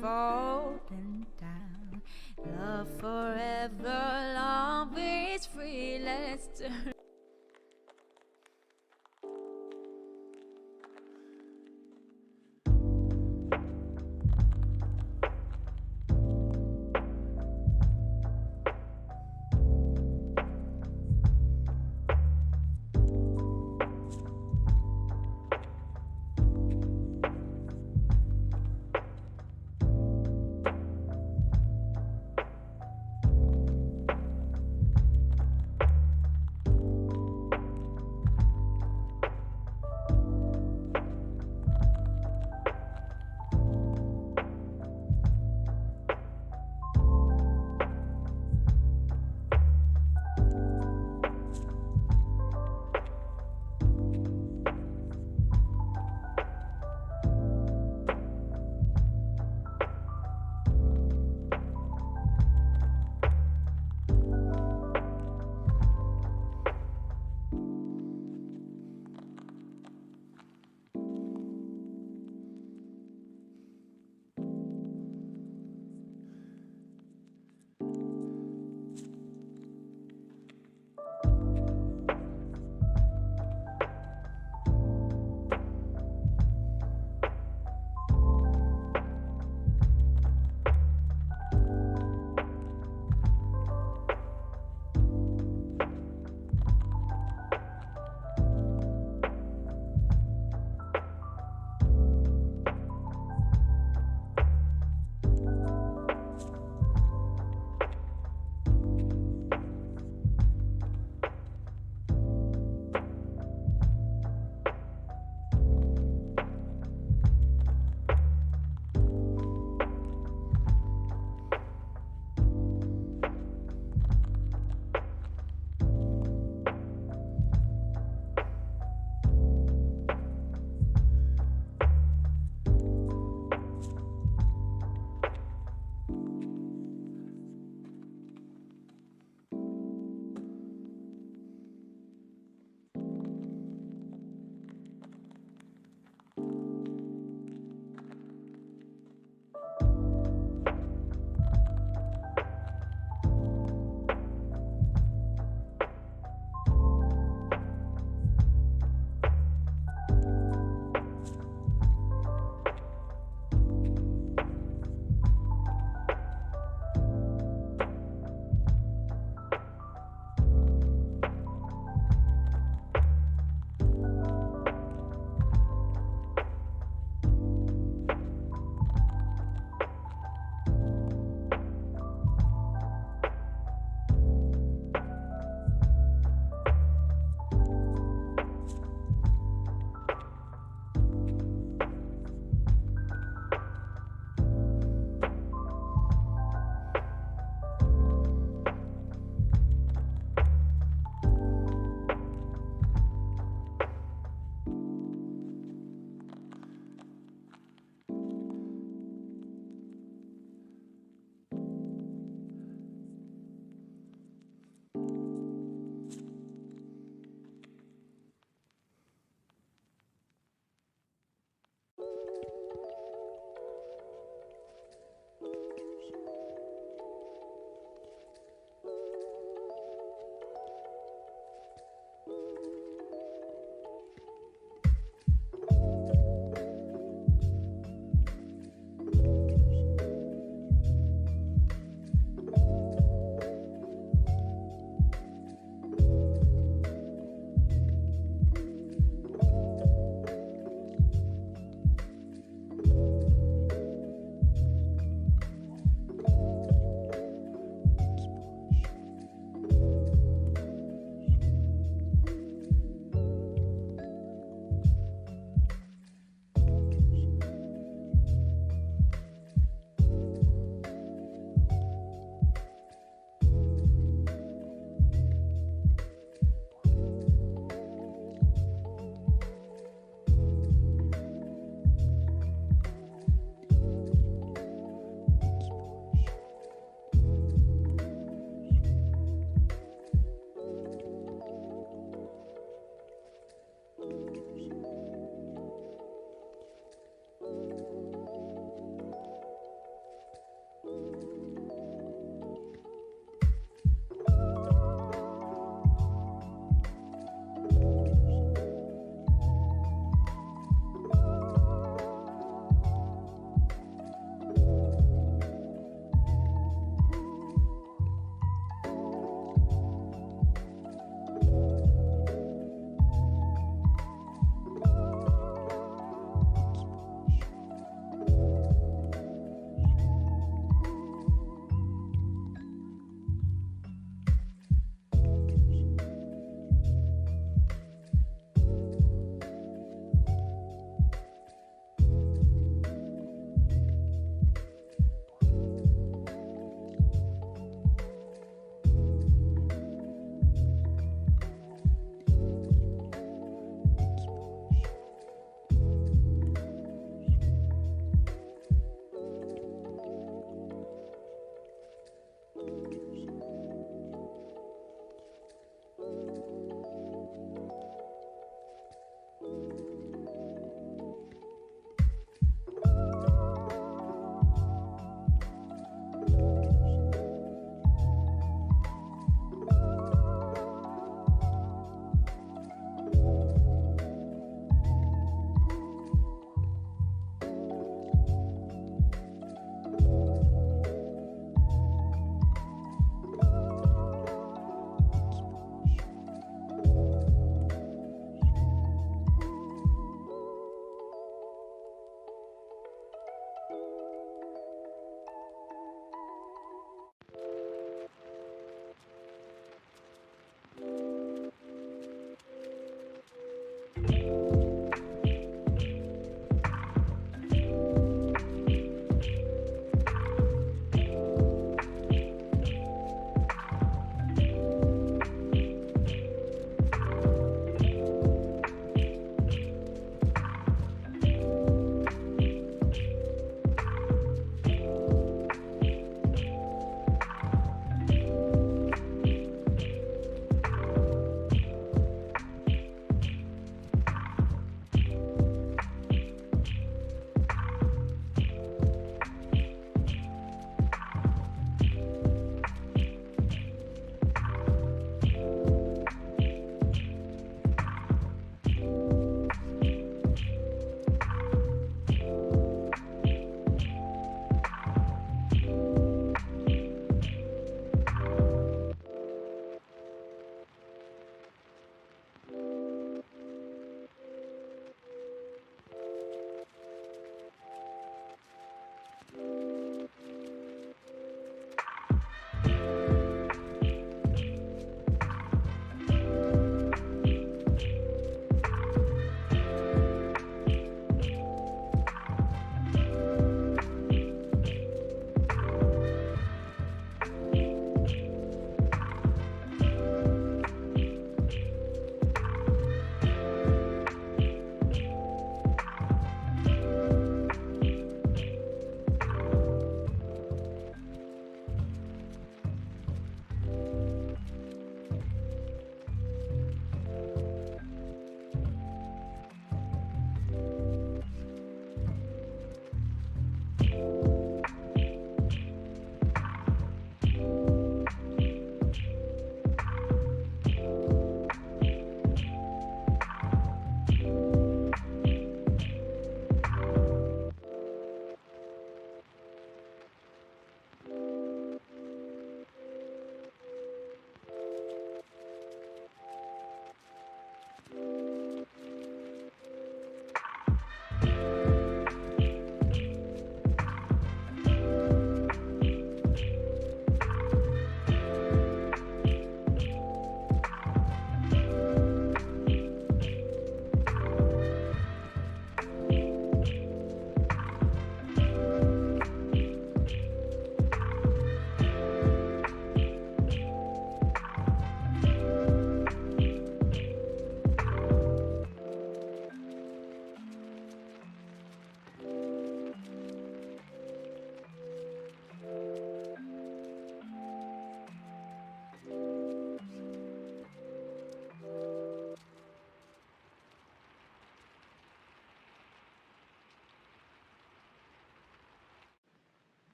falling down. Love forever, love is free. Let's turn.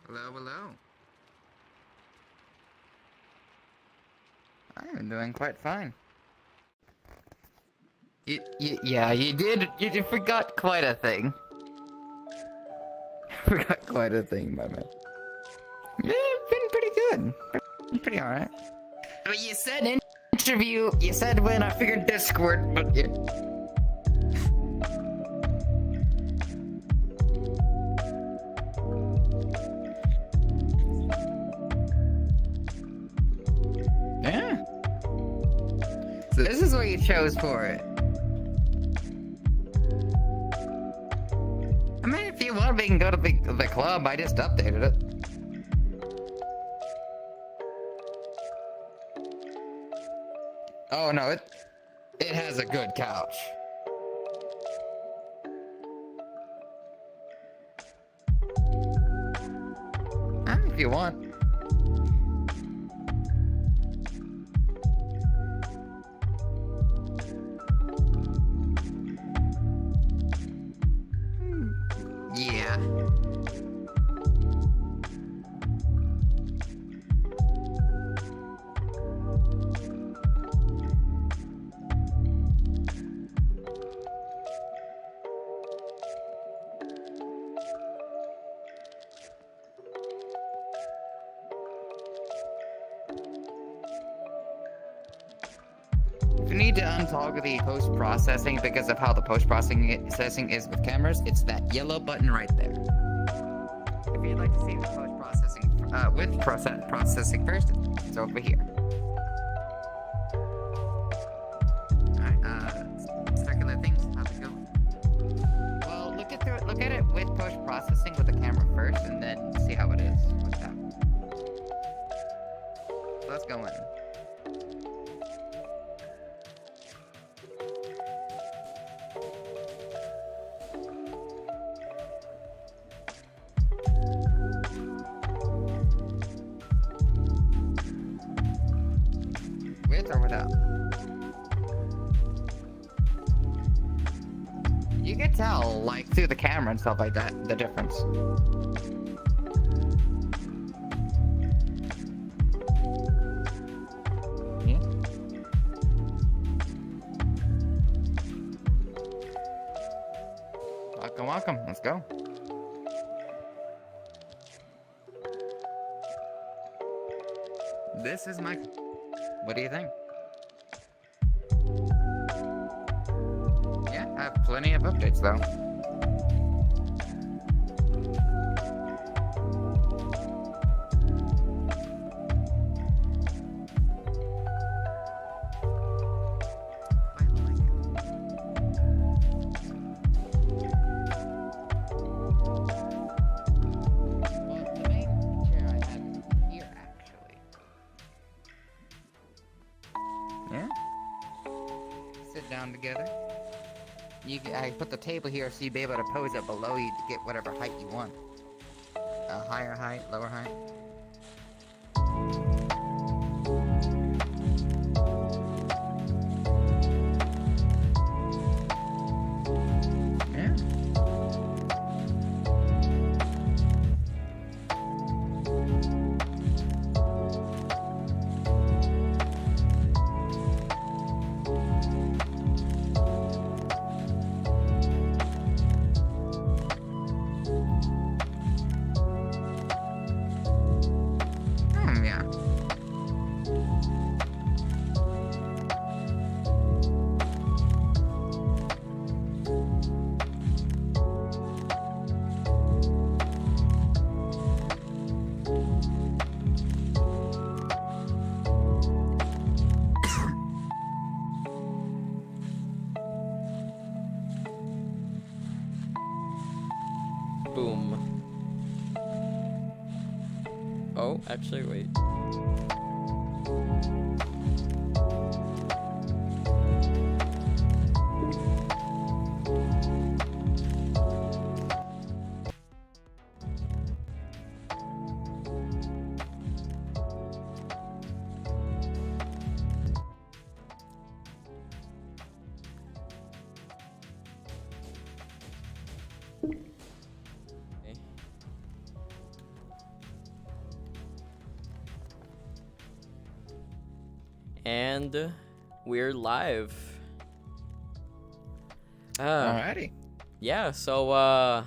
Hello. I'm doing quite fine. Yeah, you did. You forgot quite a thing. Forgot quite a thing, my man. Yeah, been pretty good. Pretty alright. But you said interview. You said when I figured Discord, but yeah. So this is what you chose for it. I mean, if you want, we can go to the club. I just updated it. Oh no, it has a good couch. If you want. Yeah. You need to untoggle the post-processing because of how the post-processing is with cameras. It's that yellow button right there. If you'd like to see the post-processing with processing first, it's over here. Alright, circular things, how's it going? Well, look at it with post-processing with the camera first, and then see how it is with that. So let's go in. With or without? You can tell, like, through the camera and stuff like that, the difference. Yeah. Welcome, welcome. Let's go. This is my... What do you think? Yeah, I have plenty of updates though. Together. I put the table here so you'd be able to pose it below you to get whatever height you want. A higher height, lower height. Boom. Oh, actually, wait. And we're live. Alrighty. Yeah, so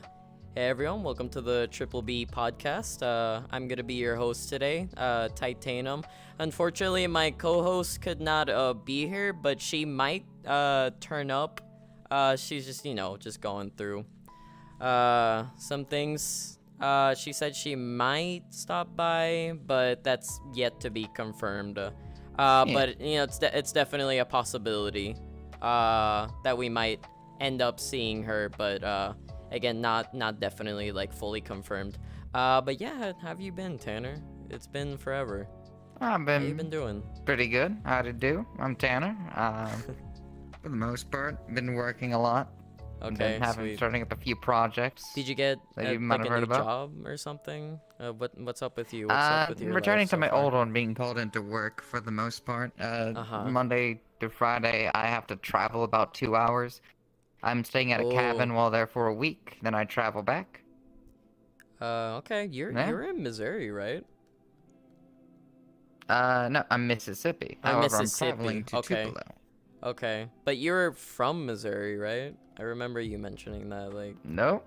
hey everyone, welcome to the BBB Podcast. I'm gonna be your host today, Titanium. Unfortunately, my co-host could not be here, but she might turn up. She's just, just going through some things. She said she might stop by, but that's yet to be confirmed. But it's definitely a possibility that we might end up seeing her, but again, not definitely like fully confirmed. But yeah, how have you been, Tanner? It's been forever. How you been doing? Pretty good. How'd it do? I'm Tanner. For the most part, been working a lot. Okay, starting up a few projects. Did you get that you like might have a heard new about? job or something? What's up with you? What's up with your returning life to so my far? old one, being called into work for the most part. Monday to Friday, I have to travel about 2 hours. I'm staying at a cabin while there for a week, then I travel back. Okay, you're in Missouri, right? No, I'm Mississippi. However, I'm traveling to Tupelo. Okay, but you're from Missouri, right? I remember you mentioning that, like... No.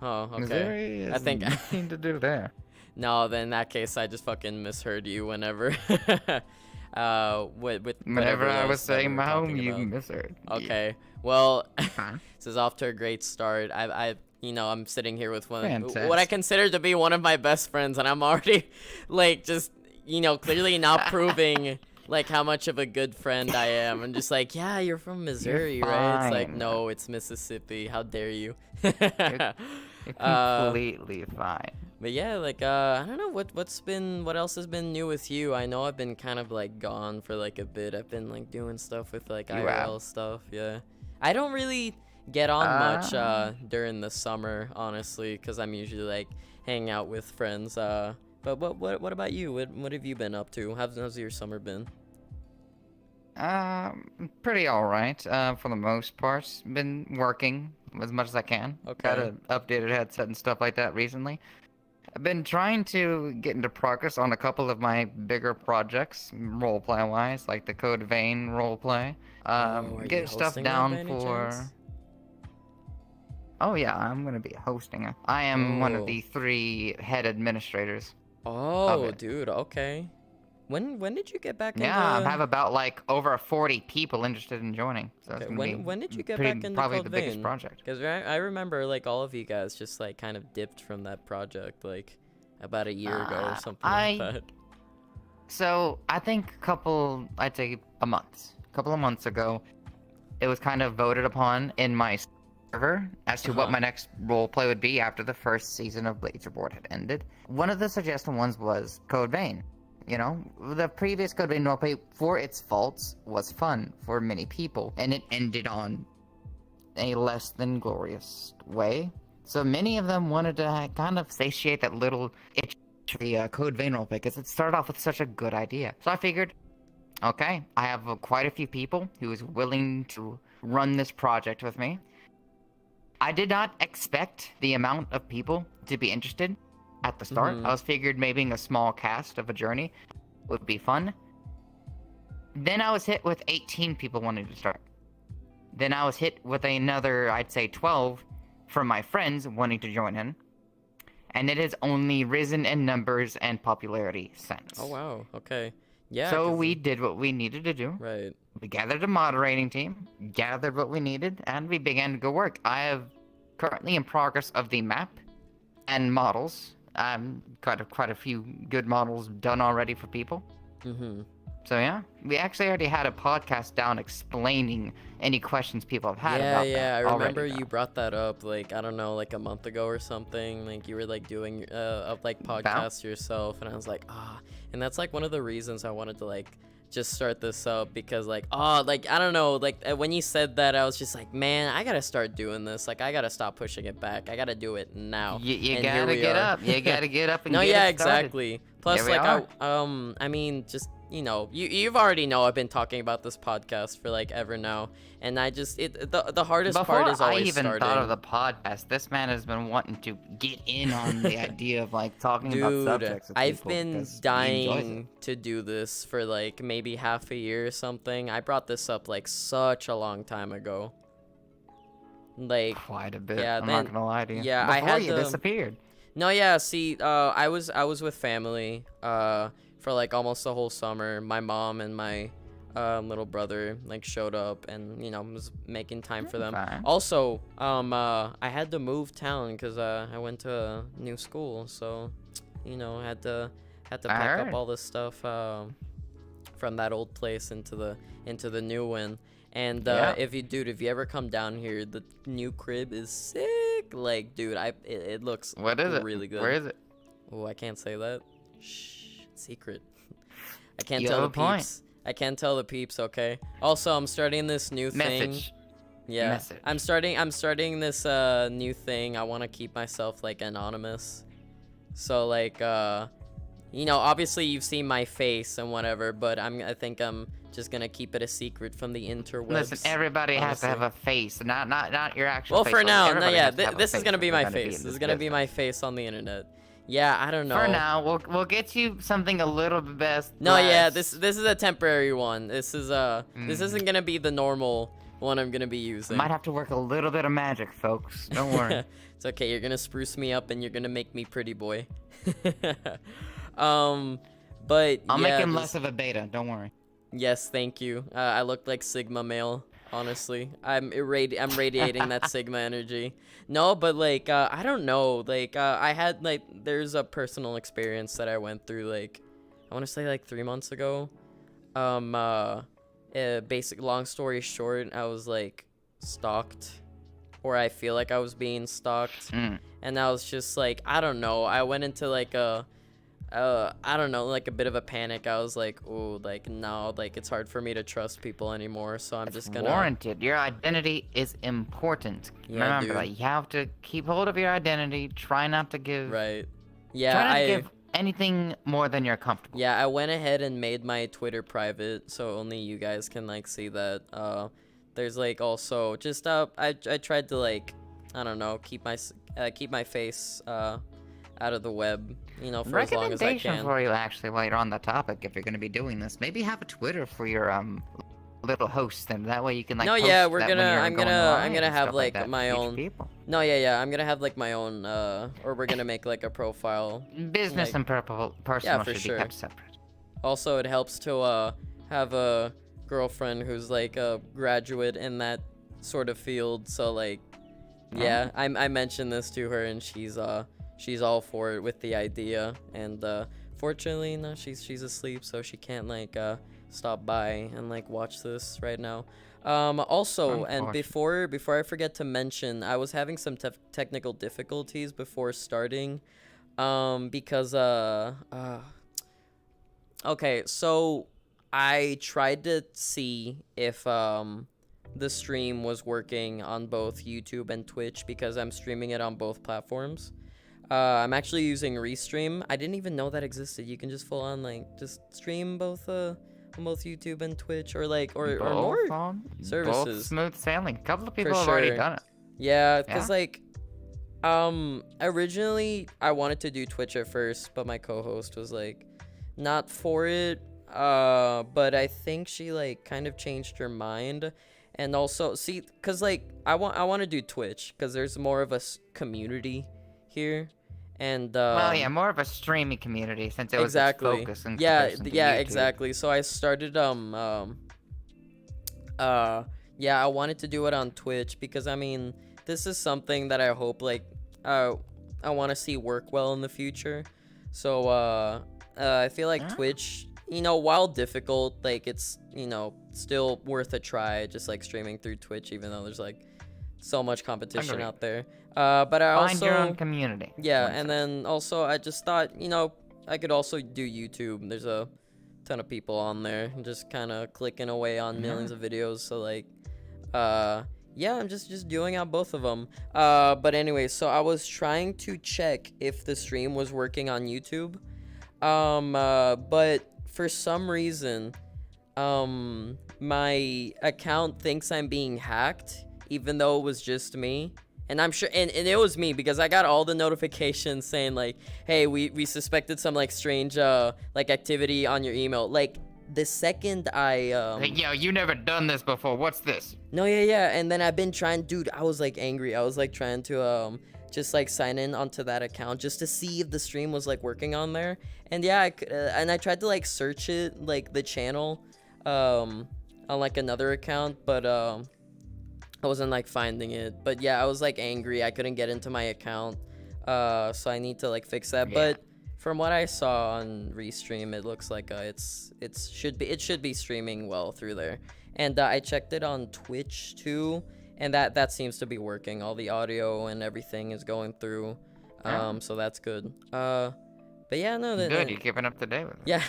Oh, okay. Missouri has nothing to do there. No, then in that case, I just fucking misheard you whenever... whenever I was saying my home, you misheard. Okay, yeah. Well, this is off to a great start. I'm sitting here with what I consider to be one of my best friends, and I'm already, like, just, clearly not proving... like how much of a good friend I am. I'm just like, yeah, you're from Missouri, right? It's like, no, it's Mississippi. How dare you? You're Completely fine. But yeah, like I don't know what else has been new with you. I know I've been kind of like gone for like a bit. I've been like doing stuff with like IRL stuff. Yeah, I don't really get on much during the summer, honestly, because I'm usually like hanging out with friends. But what about you? What have you been up to? How's your summer been? Pretty all right. For the most part, been working as much as I can. Okay. Got an updated headset and stuff like that recently. I've been trying to get into progress on a couple of my bigger projects, roleplay wise, like the Code Vein roleplay. Are you Get stuff hosting that down by any for. chance? Oh yeah, I'm gonna be hosting it. I am one of Oh. the 3 head administrators. Oh, it. dude. Okay. When did you get back Yeah, I into? have about like over 40 people interested in joining. So it's Okay, gonna be when did you get pretty, back into probably Code the biggest Vein? project. Because I remember like all of you guys just like kind of dipped from that project like about a year ago or something like that. So I think I'd say a couple of months ago, it was kind of voted upon in my server as to what my next roleplay would be after the first season of Blazer had ended. One of the suggested ones was Code Vein. You know, the previous Code Vein roleplay, for its faults, was fun for many people, and it ended on a less than glorious way. So many of them wanted to kind of satiate that little itch for the Code Vein roleplay, because it started off with such a good idea. So I figured, okay, I have quite a few people who is willing to run this project with me. I did not expect the amount of people to be interested at the start. I was figured maybe a small cast of a journey would be fun. Then I was hit with 18 people wanting to start. Then I was hit with another, I'd say 12 from my friends wanting to join in. And it has only risen in numbers and popularity since. Oh wow. Okay. Yeah. So we did what we needed to do. Right. We gathered a moderating team, gathered what we needed, and we began to go work. I have currently in progress of the map and models. Quite a few good models done already for people. So yeah, we actually already had a podcast down explaining any questions people have had about that. Yeah, I remember already, you brought that up like I don't know, like a month ago or something. Like you were like doing a like podcast yourself, and I was like, and that's like one of the reasons I wanted to like just start this up, because like like I don't know, like when you said that, I was just like, man, I gotta start doing this. Like I gotta stop pushing it back. I gotta do it now. You gotta get up. You gotta get up and no, get yeah, it started. exactly. Plus, Here we like are. I mean, just you've already know I've been talking about this podcast for like ever now, and I just the hardest part is always I even starting. thought of the podcast, this man has been wanting to get in on the idea of like talking about subjects with I've people been because he enjoys dying it. to do this for like maybe half a year or something. I brought this up like such a long time ago. Like Quite a bit. yeah, I'm then- not gonna lie to you. yeah, Before I had you to- disappeared. No, yeah, see, I was with family for like almost the whole summer. My mom and my little brother like showed up, and was making time for them. Fine. Also, I had to move town because I went to a new school, so had to pack up all this stuff from that old place into the new one. And Yeah. if you ever come down here, the new crib is sick. Like, dude, it looks What is it? really good. Where is it? Oh, I can't say that. Shh, secret. I can't You tell the have a point. peeps. I can't tell the peeps. Okay. Also, I'm starting this new thing. Message. Yeah. Message. I'm starting this new thing. I want to keep myself like anonymous. So like obviously you've seen my face and whatever, but I think I'm just gonna keep it a secret from the interwebs. Listen, everybody has to honestly. have a face, not your actual Well, face. for Like, now, no, everybody yeah, has to have a this is face gonna if be they're my gonna be face. in This is gonna be my business. face on the internet. Yeah, I don't know. For now, we'll get you something a little bit best. No, yeah, less- this is a temporary one. This isn't gonna be the normal one I'm gonna be using. Might have to work a little bit of magic, folks. Don't worry. It's okay. You're gonna spruce me up and you're gonna make me pretty boy. But I'll make yeah, him less of a beta. Don't worry. Yes, thank you. I look like Sigma male, honestly. I'm radiating that Sigma energy. No, but like I don't know. Like I had like there's a personal experience that I went through like I want to say like 3 months ago. Basic long story short, I was like stalked or I feel like I was being stalked. And I was just like, I don't know. I went into like I don't know, like a bit of a panic. I was like, oh, like, no, like, it's hard for me to trust people anymore, so I'm just gonna... warranted. Your identity is important. Yeah, Remember dude. that. You have to keep hold of your identity. Try not to give... Right. Yeah, Try not to give anything more than you're comfortable. Yeah, I went ahead and made my Twitter private, so only you guys can, like, see that. There's, like, also, just, I tried to, like, I don't know, keep my face, out of the web, you know, for as long as I Recommendation can. for you, actually, while you're on the topic, if you're going to be doing this, maybe have a Twitter for your little host, and that way you can like. No, post yeah, that when you're I'm going gonna live and have stuff like that my for own. future people. No, yeah, I'm gonna have like my own, or we're gonna make like a profile. Business like- and personal for should sure. be kept separate. Also, it helps to have a girlfriend who's like a graduate in that sort of field. So like, yeah, I mentioned this to her, and she's all for it with the idea. And fortunately, no, she's asleep, so she can't like stop by and like watch this right now. Also, and before I forget to mention, I was having some technical difficulties before starting, because okay, so I tried to see if the stream was working on both YouTube and Twitch, because I'm streaming it on both platforms. I'm actually using Restream. I didn't even know that existed. You can just full on like just stream both on both YouTube and Twitch, or like or more services. Both smooth sailing. A couple of people For have already sure. done it. Yeah, because like originally I wanted to do Twitch at first, but my co-host was like not for it. But I think she like kind of changed her mind. And also, see, because like I want to do Twitch because there's more of a community here. And well, yeah, more of a streaming community since it was its focus. In comparison to yeah, YouTube. exactly. So I started yeah, I wanted to do it on Twitch because I mean this is something that I hope like I want to see work well in the future. So I feel like Twitch, you know, while difficult, like it's, you know, still worth a try, just like streaming through Twitch, even though there's like so much competition Agreed. out there. But I Find also your own community. yeah, and then also I just thought, you know, I could also do YouTube. There's a ton of people on there, just kind of clicking away on millions of videos. So like, yeah, I'm just doing out both of them. But anyway, so I was trying to check if the stream was working on YouTube. But for some reason, my account thinks I'm being hacked, even though it was just me. And I'm sure, and it was me, because I got all the notifications saying like, hey, we suspected some like strange like activity on your email. Like the second I Hey, yo, you never done this before. What's this? no, yeah, and then I've been trying, dude, I was like angry. I was like trying to just like sign in onto that account just to see if the stream was like working on there. And yeah, and I tried to like search it, like the channel on like another account, but I wasn't like finding it. But yeah, I was like angry. I couldn't get into my account, so I need to like fix that. Yeah. But from what I saw on Restream, it looks like it should be streaming well through there. And I checked it on Twitch too, and that seems to be working. All the audio and everything is going through, so that's good. But yeah, no, Good, you're keeping up to date with it. yeah.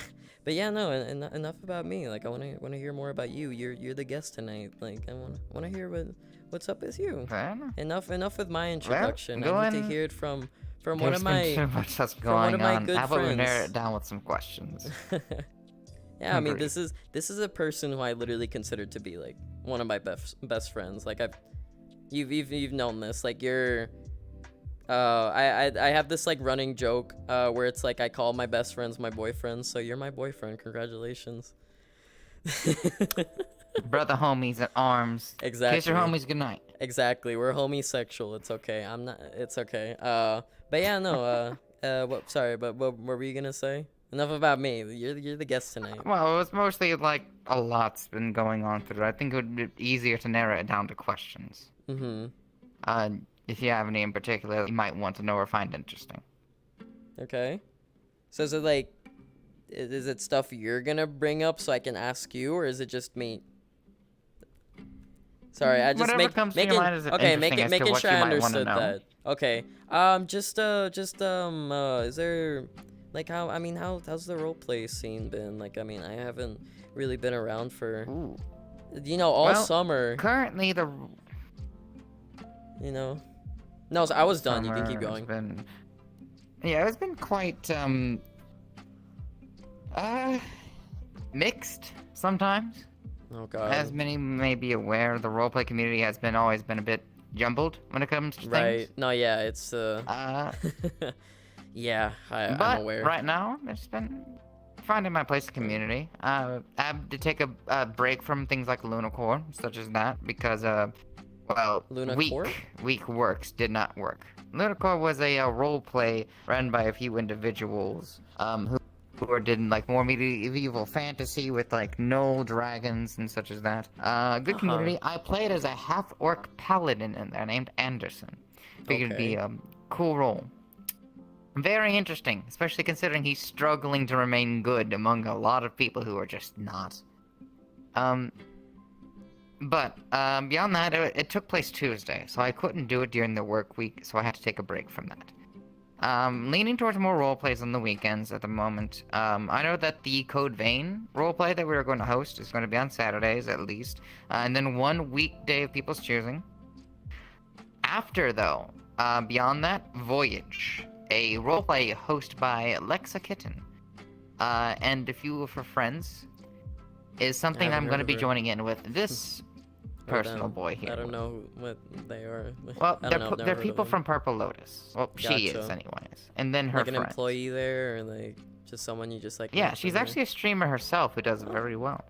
But yeah, no, enough about me. Like I want to hear more about you. You're the guest tonight. Like I want to hear what's up with you. Fair enough. Enough with my introduction. go I need to and- hear it from one There's of been my too much that's from one going of my on. good How about we narrow friends. it down with some questions? Yeah, I mean Agreed. this is a person who I literally consider to be like one of my best friends. Like you've known this. Like you're I have this like running joke where it's like I call my best friends my boyfriends, so you're my boyfriend. Congratulations. Brother homies at arms. Exactly. Kiss your homies goodnight. Exactly. We're homosexual. It's okay. I'm not. It's okay. But yeah, no. What? Sorry, but what were you gonna say? Enough about me. You're the guest tonight. Well, it was mostly like a lot's been going on through. I think it would be easier to narrow it down to questions. If you have any in particular you might want to know or find interesting. Okay. So is it like, is it stuff you're gonna bring up so I can ask you, or is it just me? Sorry, I just Whatever comes to your mind is interesting as to making what sure you I might wanna understood know. that. Okay. Is there like how's the roleplay scene been? Like, I mean, I haven't really been around for Ooh. all Well, summer. Currently, the No, so I was done. You can summer keep has going. been- Yeah, it's been quite mixed sometimes. Oh god. As many may be aware, the roleplay community has always been a bit jumbled when it comes to Right. things. No, yeah, it's yeah, I'm But aware. right now, it's been finding my place in the community. I had to take a break from things like Lunacore, such as that, because Lunacore? week works did not work. Lunacore was a roleplay run by a few individuals who did like more medieval fantasy with like no dragons and such as that. Good community. I played as a half-orc paladin in there named Anderson. Figured it'd be a cool role. Very interesting, especially considering he's struggling to remain good among a lot of people who are just not. But beyond that, it took place Tuesday, so I couldn't do it during the work week, so I had to take a break from that. Leaning towards more roleplays on the weekends at the moment. I know that the Code Vein roleplay that we were going to host is going to be on Saturdays at least, and then one weekday of people's choosing. After, though, beyond that, Voyage, a roleplay hosted by Alexa Kitten, and a few of her friends, is something I'm going to be joining in with this personal boy here. I don't know what they are. Well, I've they're people from Purple Lotus. Well, she is, Gotcha. anyways. And then her like an friends. employee there, or like just someone you just like. Yeah, met she's from actually a streamer herself who does very well.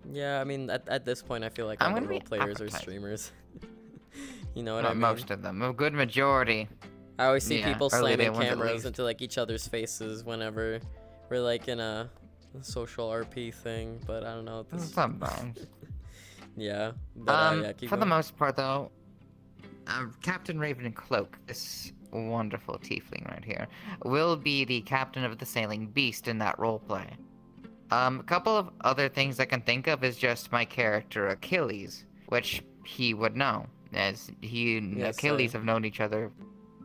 there? Yeah, I mean, at this point, I feel like I'm all the gonna role be players are advertising. streamers. You know what Not I mean? most of them. A good majority. I always see Yeah, people or are they slamming ones at cameras least? into like each other's faces whenever we're like in a social RP thing, but I don't know. Sometimes. Yeah. But, yeah, keep For the going. most part, though, Captain Raven and Cloak, this wonderful tiefling right here, will be the captain of the sailing beast in that roleplay. A couple of other things I can think of is just my character Achilles, which he would know, as he and Yes, Achilles have known each other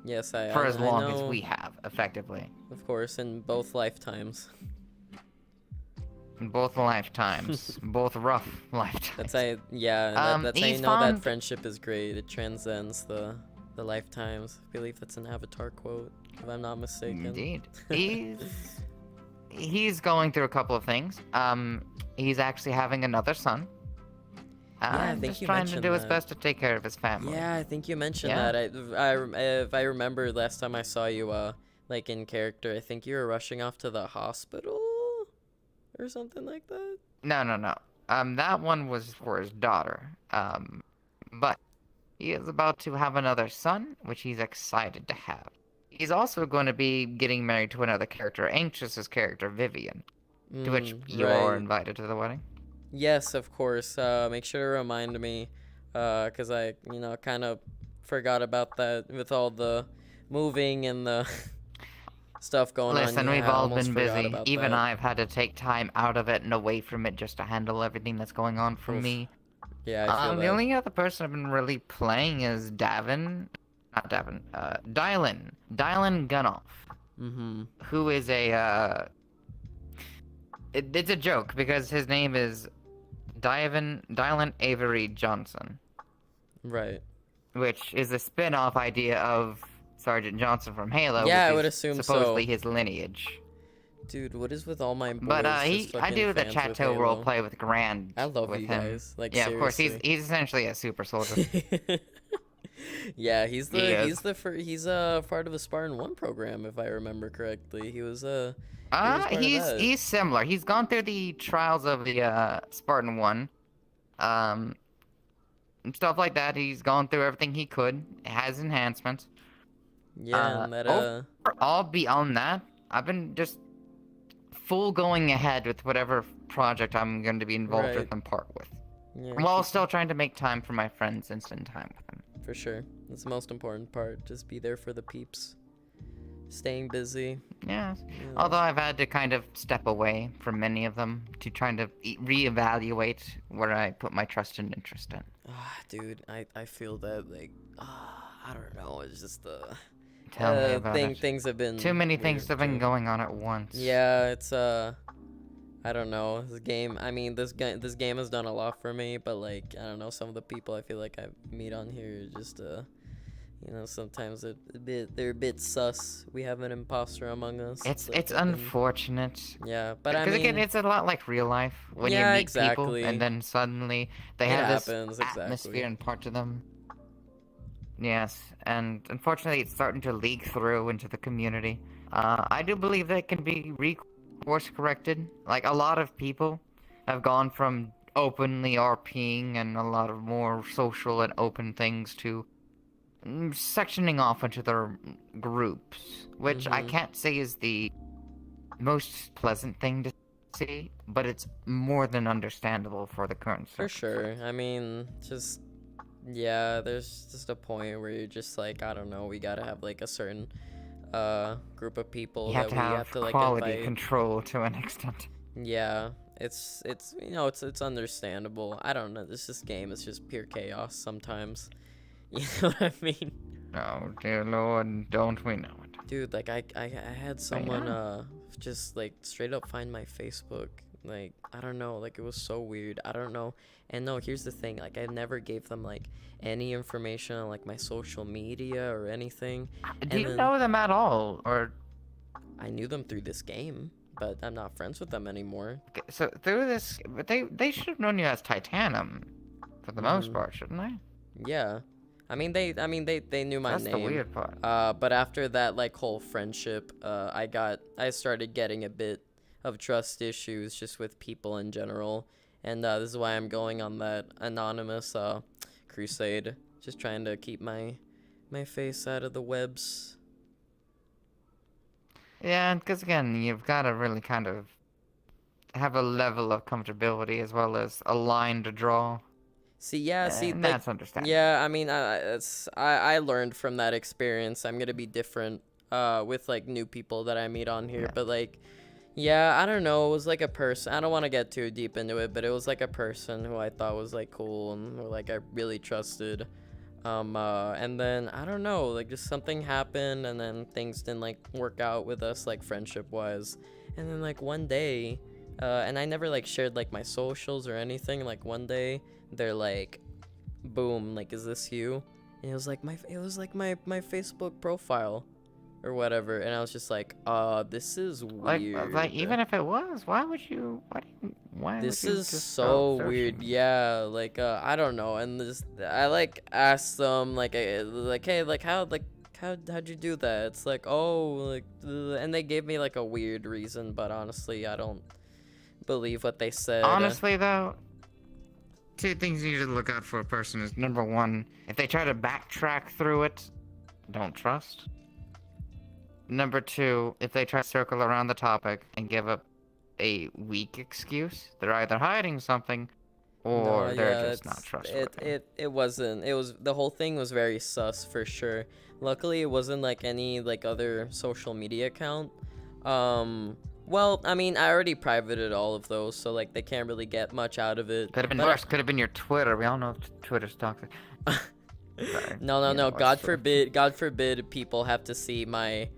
Yes, for as long as know, we have, effectively. Of course, in both lifetimes. In both lifetimes. Both rough lifetimes. That's how that's how you he's know that fond- friendship is great. It transcends the lifetimes. I believe that's an Avatar quote, if I'm not mistaken. Indeed. He's going through a couple of things. He's actually having another son. I think just you trying to mentioned do his that. best to take care of his family. Yeah, I think you mentioned Yeah. that. If I remember last time I saw you, like in character, I think you were rushing off to the hospital or something like that. No. That one was for his daughter. But he is about to have another son, which he's excited to have. He's also going to be getting married to another character, Anxious's character, Vivian, to which you are invited to the wedding. Yes, of course. Make sure to remind me, because I, kind of forgot about that with all the moving and the stuff going on. Listen, Yeah, we've I all almost been forgot busy. about Even that. I've had to take time out of it and away from it just to handle everything that's going on for Oof. me. Yeah, I feel The that. only other person I've been really playing is Dylan Gunoff, Mm-hmm. who is it's a joke because his name is Dylan Avery Johnson, Right. which is a spin-off idea of Sergeant Johnson from Halo. Yeah, which I would is assume supposedly so. his lineage. Dude, what is with all my boys? But just I fucking do the fans with Chateau Halo? roleplay with Grand. I love with you him. guys. Like, Yeah, of course. seriously. He's essentially a super soldier. Yeah, he's He is. he's part of the Spartan 1 program, if I remember correctly. He was part of that. He's similar. He's gone through the trials of the Spartan 1. And stuff like that. He's gone through everything he could. It has enhancements. Yeah, and that All beyond that, I've been just full going ahead with whatever project I'm going to be involved Right. with and part with. yeah, While still trying to make time for my friends and spend time with them. for sure. That's the most important part. Just be there for the peeps. Staying busy. Yeah. Yeah, Although I've had to kind of step away from many of them to try to reevaluate where I put my trust and interest in. Dude, I feel that like I don't know. It's just Tell me about it. things have been Too many weird, things have been too. going on at once. Yeah, it's I don't know. This game. I mean, this game has done a lot for me, but like I don't know. Some of the people I feel like I meet on here are just sometimes they're a bit sus. We have an imposter among us. It's unfortunate. Yeah, but I Because mean, again, it's a lot like real life when yeah, you meet exactly. people and then suddenly they It have happens, this exactly. atmosphere and part to them. Yes, and unfortunately, it's starting to leak through into the community. I do believe that it can be course corrected. Like a lot of people have gone from openly RPing and a lot of more social and open things to sectioning off into their groups, which I can't say is the most pleasant thing to see, but it's more than understandable for the current for sure. I mean, just yeah, there's just a point where you're just like, I don't know, we gotta have like a certain group of people You that have to we have have to like quality invite. control to an extent. Yeah, it's it's understandable. I don't know. This game is just pure chaos sometimes. You know what I mean? Oh dear Lord, don't we know it? Dude, like I had someone just like straight up find my Facebook. Like I don't know, like it was so weird. I don't know. And no, here's the thing, like I never gave them like any information on like my social media or anything. Do you know them at all, or? I knew them through this game, but I'm not friends with them anymore. Okay, so through this, but they should have known you as Titanum, for the most part, shouldn't they? Yeah, I mean they knew my That's name. the weird part. But after that like whole friendship, I started getting a bit of trust issues just with people in general, and this is why I'm going on that anonymous crusade, just trying to keep my face out of the webs. Yeah, because again, you've got to really kind of have a level of comfortability as well as a line to draw. See, And that's understandable. yeah, I mean, I learned from that experience. I'm gonna be different with like new people that I meet on here, but like, yeah, I don't know. It was like a person. I don't want to get too deep into it, but it was like a person who I thought was like cool and who, like I really trusted. And then I don't know, like just something happened, and then things didn't like work out with us like friendship wise. And then like one day, and I never like shared like my socials or anything. Like one day, they're like, boom, like, is this you? And it was like my Facebook profile or whatever, and I was just like, this is weird. Like even if it was, why would you This would you is just so go weird. searching? Yeah, like I don't know. And this, I like asked them like hey, like how'd you do that? It's like, oh, like and they gave me like a weird reason, but honestly, I don't believe what they said. Honestly though, two things you need to look out for a person is number one, if they try to backtrack through it, don't trust. Number two, if they try to circle around the topic and give up a weak excuse, they're either hiding something or No, they're yeah, just not trustworthy. It wasn't. It was, the whole thing was very sus for sure. Luckily, it wasn't like any like other social media account. Well, I mean, I already privated all of those, so like they can't really get much out of it. Could have been But worse. Could have been your Twitter. We all know Twitter's toxic. Sorry. No. Yeah, God sorry. forbid people have to see my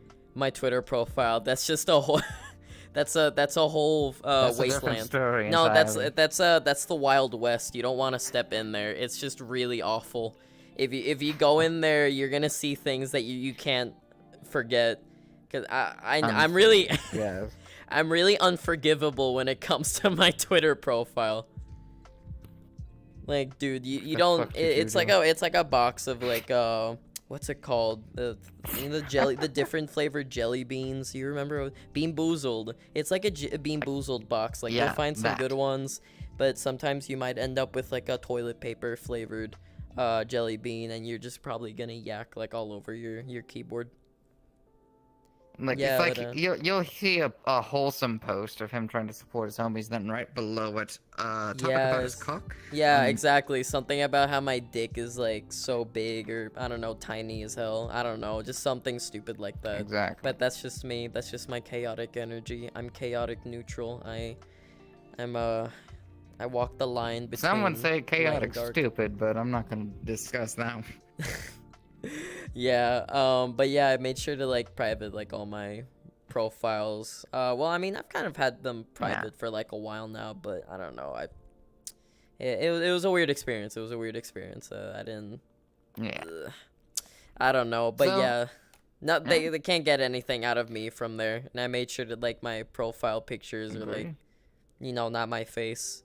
Twitter profile. That's just a whole that's a whole That's a different wasteland. story No, entirely. that's the Wild West. You don't want to step in there. It's just really awful. If you go in there, you're gonna see things that you can't forget. Cause I'm really Yes. I'm really unforgivable when it comes to my Twitter profile. Like, dude, you The don't. fuck did you It's like a box of like what's it called? The jelly, the different flavored jelly beans. You remember Bean Boozled? It's like a Bean Boozled box. Like, Yeah, you'll find some that. good ones, but sometimes you might end up with like a toilet paper flavored jelly bean, and you're just probably gonna yak like all over your keyboard. Like, Yeah, it's but, like you'll see a wholesome post of him trying to support his homies, then right below it, talk about his Yes. cock. Yeah, exactly. Something about how my dick is like so big, or I don't know, tiny as hell. I don't know, just something stupid like that. Exactly. But that's just me. That's just my chaotic energy. I'm chaotic neutral. I'm I walk the line between. Someone say light chaotic and dark. stupid, but I'm not gonna discuss that one. Yeah. But yeah, I made sure to like private like all my profiles. Well, I mean, I've kind of had them private for like a while now, but I don't know. It was a weird experience. I didn't. Yeah. I don't know, but So- yeah. No, they can't get anything out of me from there, and I made sure that like my profile pictures are like, not my face.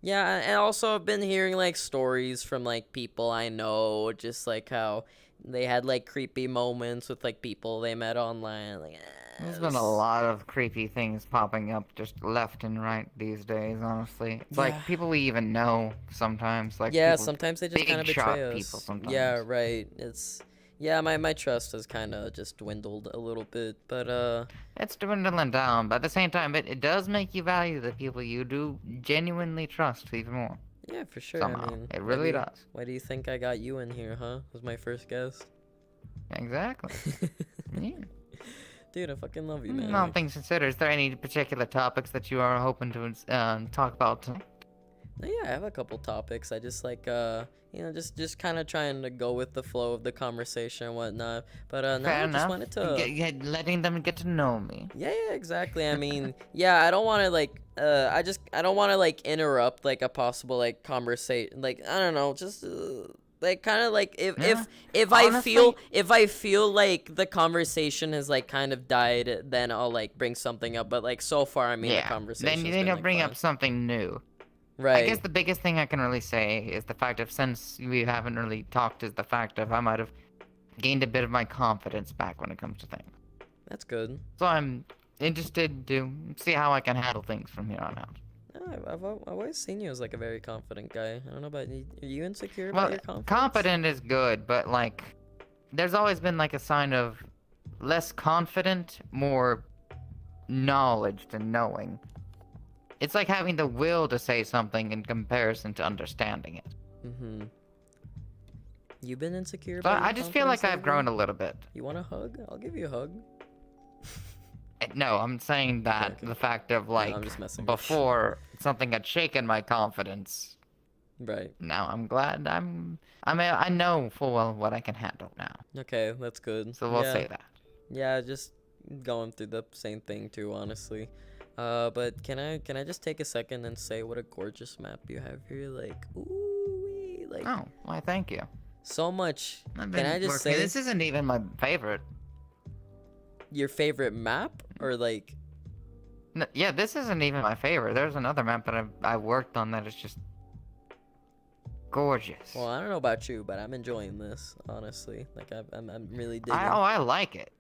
Yeah, and also I've been hearing like stories from like people I know, just like how they had like creepy moments with like people they met online. Like, There's been a lot of creepy things popping up just left and right these days, honestly. It's like people we even know sometimes. Like yeah, people, sometimes they just big kind of shot betray us. people sometimes. Yeah, right. My trust has kind of just dwindled a little bit, but It's dwindling down, but at the same time, it does make you value the people you do genuinely trust even more. yeah, for sure. Somehow. I mean, It really why does. Why do you think I got you in here, huh? Was my first guest. Exactly. Yeah. Dude, I fucking love you, man. All things considered, is there any particular topics that you are hoping to talk about tonight? Yeah, I have a couple topics. I just like just kind of trying to go with the flow of the conversation and whatnot. But no, Fair I just enough. wanted to Letting them get to know me. yeah, exactly. I mean, yeah, I don't want to like I don't want to like interrupt like a possible like conversation. Like I don't know, just like kind of like if Honestly- if I feel like the conversation has like kind of died, then I'll like bring something up. But like so far, I mean, the conversation. Then you'll bring up something new. right. I guess the biggest thing I can really say is the fact of, since we haven't really talked, is the fact of I might have gained a bit of my confidence back when it comes to things. That's good. So I'm interested to see how I can handle things from here on out. I've always seen you as like a very confident guy. I don't know about you. Are you insecure Well, about your confidence? confident is good, but like, there's always been like a sign of less confident, more knowledge than knowing. It's like having the will to say something in comparison to understanding it. Mm-hmm. You been insecure So about your I just feel like confidence I've grown lately? a little bit. You want a hug? I'll give you a hug. No, I'm saying that Okay. the fact of like I'm just messing with you. before something had shaken my confidence. Right. Now I'm glad I know full well what I can handle now. Okay, that's good. So we'll yeah. say that. Yeah, just going through the same thing too, honestly. But can I just take a second and say what a gorgeous map you have here? Like, ooh, like Oh, why thank you. so much. I've Can been I just working- say this isn't even my favorite. your favorite map or like? Yeah, this isn't even my favorite. There's another map that I worked on that is just gorgeous. Well, I don't know about you, but I'm enjoying this, honestly. Like I'm really digging. I like it.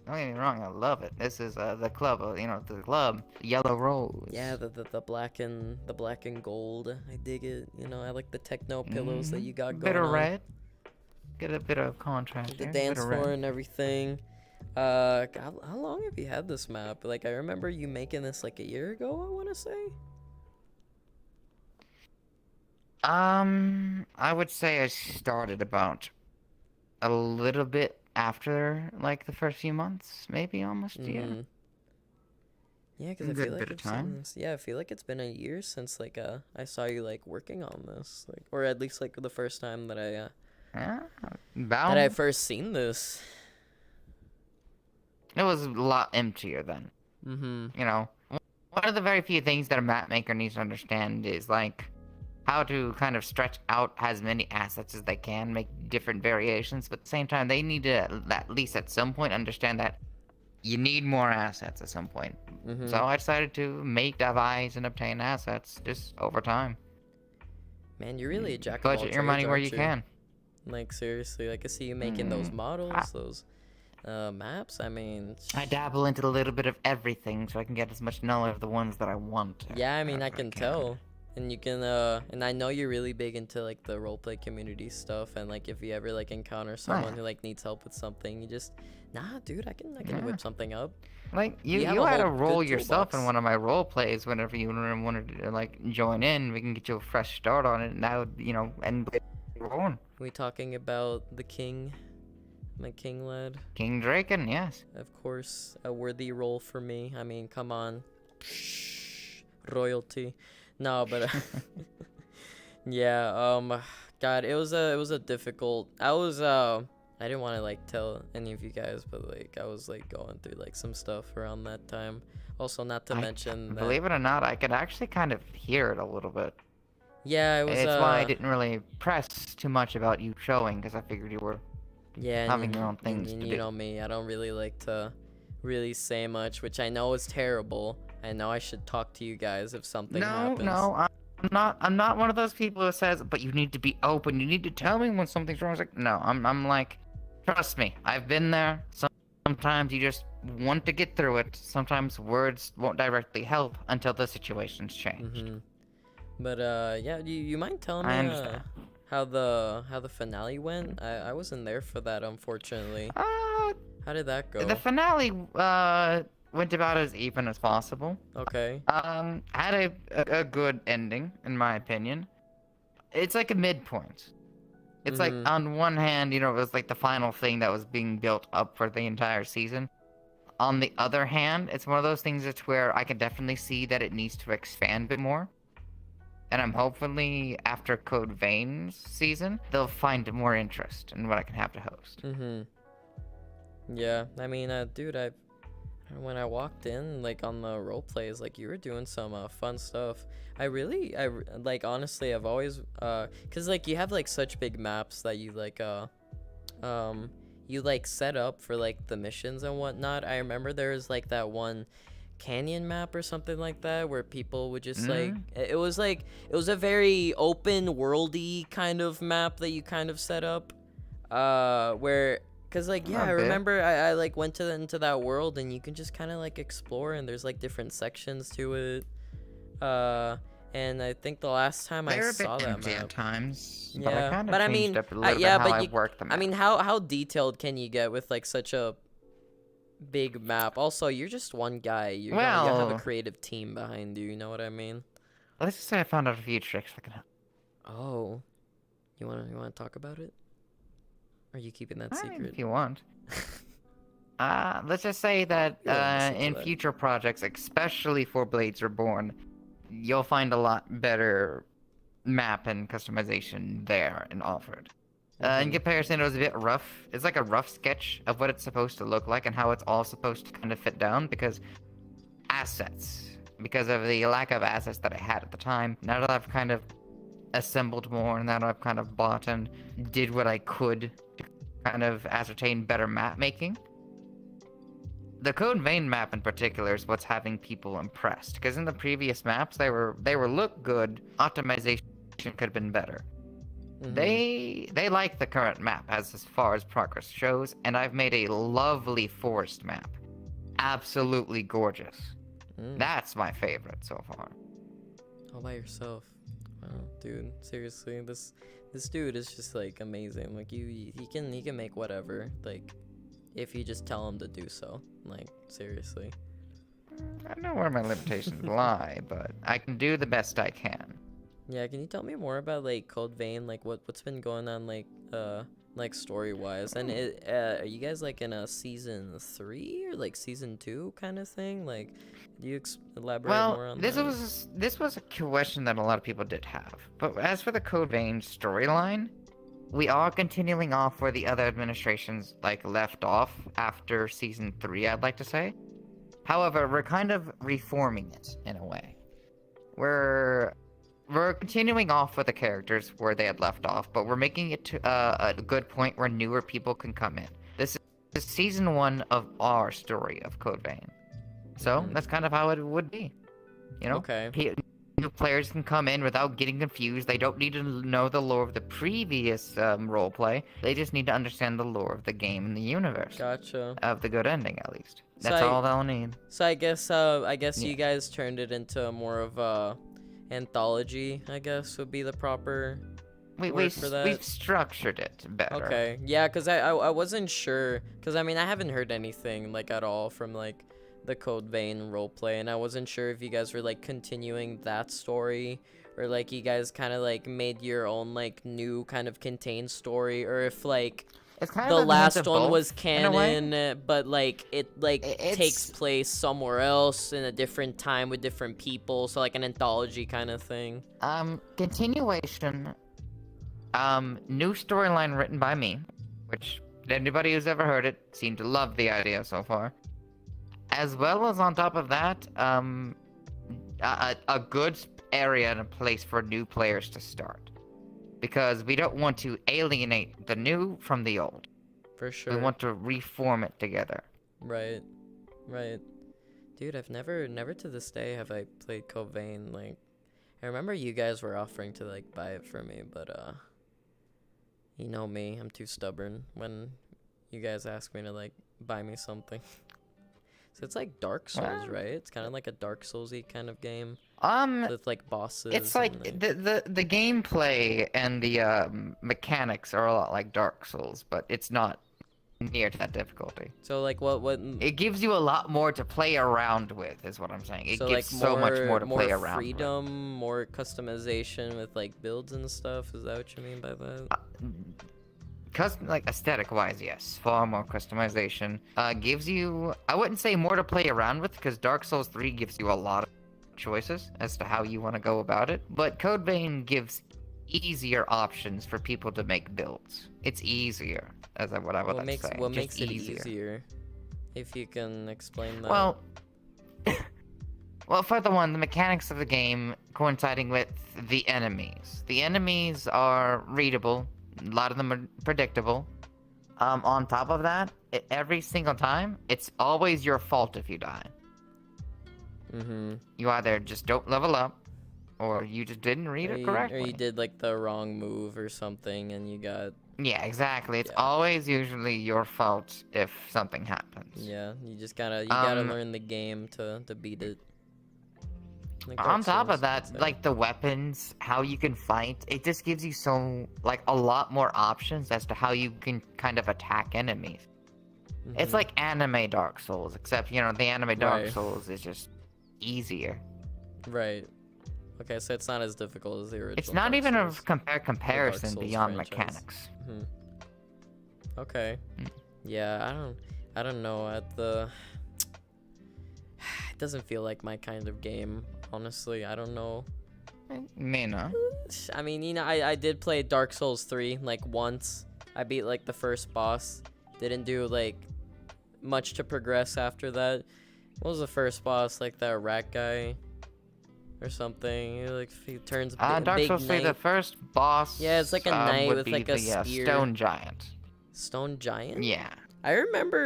Don't get me wrong, I love it. This is the club, the club, Yellow Rose. Yeah, the black and gold. I dig it. I like the techno pillows that you got going Bit of on. red. Get a bit of contrast. The here, dance bit of floor red. and everything. How long have you had this map? Like, I remember you making this like a year ago, I want to say. I would say I started about a little bit after like the first few months, maybe almost. Yeah. Mhm. Yeah, because A I good feel like bit of time. I feel like it's been a year since like I saw you like working on this, like, or at least like the first time that Yeah. I first seen this. It was a lot emptier then. Mm-hmm. One of the very few things that a map maker needs to understand is like how to kind of stretch out as many assets as they can, make different variations, but at the same time they need to at least at some point understand that you need more assets at some point. Mm-hmm. So I decided to make, devise, and obtain assets just over time. Man, you're really a jack of all Budget your money trades, where aren't you can. Like, seriously, I can see you making those models, those maps. I mean, I dabble into a little bit of everything so I can get as much knowledge of the ones that I want. yeah, I mean, I can tell. And you can, and I know you're really big into, like, the roleplay community stuff, and, like, if you ever, like, encounter someone who, like, needs help with something, you just, nah, dude, I can whip something up. Like, you have a had a whole role good yourself toolbox. in one of my role plays whenever you wanted to, like, join in. We can get you a fresh start on it now, and rolling. We talking about the king, my king lad? King Draken, yes. Of course, a worthy role for me. I mean, come on. Royalty. No, but yeah, God, it was a difficult. I didn't want to like tell any of you guys, but like I was like going through like some stuff around that time. Also, not to mention that. Believe it or not, I could actually kind of hear it a little bit. Yeah, it was. It's why I didn't really press too much about you showing, because I figured you were having your own things to you do. know me, I don't really like to really say much, which I know is terrible. I know I should talk to you guys if something happens. No, I'm not one of those people who says, but you need to be open. You need to tell me when something's wrong. It's like, no, I'm like, trust me, I've been there. Sometimes you just want to get through it. Sometimes words won't directly help until the situation's changed. But yeah, you mind telling I me understand. how the finale went? I wasn't there for that, unfortunately. How did that go? The finale went about as even as possible. Okay. Had a good ending, in my opinion. It's like a midpoint. It's like, on one hand, you know, it was like the final thing that was being built up for the entire season. On the other hand, it's one of those things that's where I can definitely see that it needs to expand a bit more. And I'm hopefully, after Code Vein's season, they'll find more interest in what I can have to host. Yeah, I mean, dude, when I walked in, like, on the role plays, like, you were doing some fun stuff. Like, honestly, I've always, cause, like, you have, like, such big maps that you, like, you, like, set up for, like, the missions and whatnot. I remember there was, like, that one canyon map or something like that where people would just, like, it was a very open worldy kind of map that you kind of set up, where... Cause like I remember I like went into that world and you can just kind of like explore and there's like different sections to it, and I think the last time I saw that map at times, yeah, but I mean up a little bit how I worked the map. I mean how detailed can you get with like such a big map? Also, you're just one guy. You have a creative team behind you. You know what I mean? Let's just say I found out a few tricks that can help. Oh, you wanna talk about it? Are you keeping that secret? If you want. Let's just say that in future projects, especially for Blades Reborn, you'll find a lot better map and customization there and offered. In comparison, it was a bit rough. It's like a rough sketch of what it's supposed to look like and how it's all supposed to kind of fit down because of the lack of assets that I had at the time. Now that I've kind of assembled more and that I've kind of bought and did what I could to kind of ascertain better map making. The Code Vein map in particular is what's having people impressed, because in the previous maps they were look good, optimization could have been better. They like the current map as far as progress shows, and I've made a lovely forest map. Absolutely gorgeous. That's my favorite so far. All by yourself. Wow, dude, seriously, this dude is just like amazing. Like he can make whatever, like if you just tell him to do so. Like seriously. I know where my limitations lie, but I can do the best I can. Yeah, can you tell me more about like Code Vein, like what's been going on like story wise? And are you guys like in a season 3 or like season 2 kind of thing? Like, do you elaborate more on that? This was a question that a lot of people did have. But as for the Code Vein storyline, we are continuing off where the other administrations like left off after season 3, I'd like to say. However, we're kind of reforming it in a way. We're continuing off with the characters where they had left off, but we're making it to a good point where newer people can come in. This is season 1 of our story of Code Vein. So that's kind of how it would be. You know? Okay. New players can come in without getting confused. They don't need to know the lore of the previous roleplay. They just need to understand the lore of the game and the universe. Gotcha. Of the good ending, at least. That's all they'll need. So I guess you guys turned it into more of a anthology, I guess would be the proper word for that. We've structured it better. Okay. Yeah, because I wasn't sure, because I mean I haven't heard anything like at all from like the Code Vein roleplay, and I wasn't sure if you guys were like continuing that story or like you guys kind of like made your own like new kind of contained story, or if like It's kind the of a mix last of one both, was in a way. canon, but like it It's takes place somewhere else in a different time with different people, so like an anthology kind of thing. continuation. New storyline written by me, which anybody who's ever heard it seemed to love the idea so far. As well as on top of that, a good area and a place for new players to start. Because we don't want to alienate the new from the old. For sure. We want to reform it together. Right. Dude, I've never to this day have I played Code Vein. Like, I remember you guys were offering to like buy it for me, but you know me, I'm too stubborn when you guys ask me to like buy me something. So it's like Dark Souls, right? It's kind of like a Dark Souls-y kind of game. With like bosses. It's like the gameplay and the mechanics are a lot like Dark Souls, but it's not near to that difficulty. So like what? It gives you a lot more to play around with, is what I'm saying. It So gives like so much more to play more around freedom, more customization with like builds and stuff. Is that what you mean by that? Like aesthetic-wise, yes, far more customization. Gives you, I wouldn't say more to play around with, because Dark Souls 3 gives you a lot of choices as to how you want to go about it. But Code Vein gives easier options for people to make builds. It's easier, as what I would like to say. What Just makes it easier? If you can explain that. Well, for the one, the mechanics of the game coinciding with the enemies. The enemies are readable. A lot of them are predictable. On top of that, every single time, it's always your fault if you die. You either just don't level up, or you just didn't read it correctly. Or you did like the wrong move or something and you got... Yeah, exactly. It's always usually your fault if something happens. Yeah, you just gotta learn the game to beat it. Like On top Souls, of that, like the weapons, how you can fight, it just gives you a lot more options as to how you can kind of attack enemies. It's like anime Dark Souls, except, the anime Dark Souls is just easier. Right. Okay, so it's not as difficult as the original. It's not Dark even Souls, a comparison Souls beyond franchise. mechanics. Okay. Yeah, I don't know. It doesn't feel like my kind of game, honestly. I don't know. May not. I mean, I did play Dark Souls 3 like once. I beat like the first boss. Didn't do like much to progress after that. What was the first boss? Like that rat guy or something. He turns Dark big Souls 3, knight. the first boss. Yeah, it's like a knight would with be like a the, spear. Stone Giant. Stone Giant? Yeah. I remember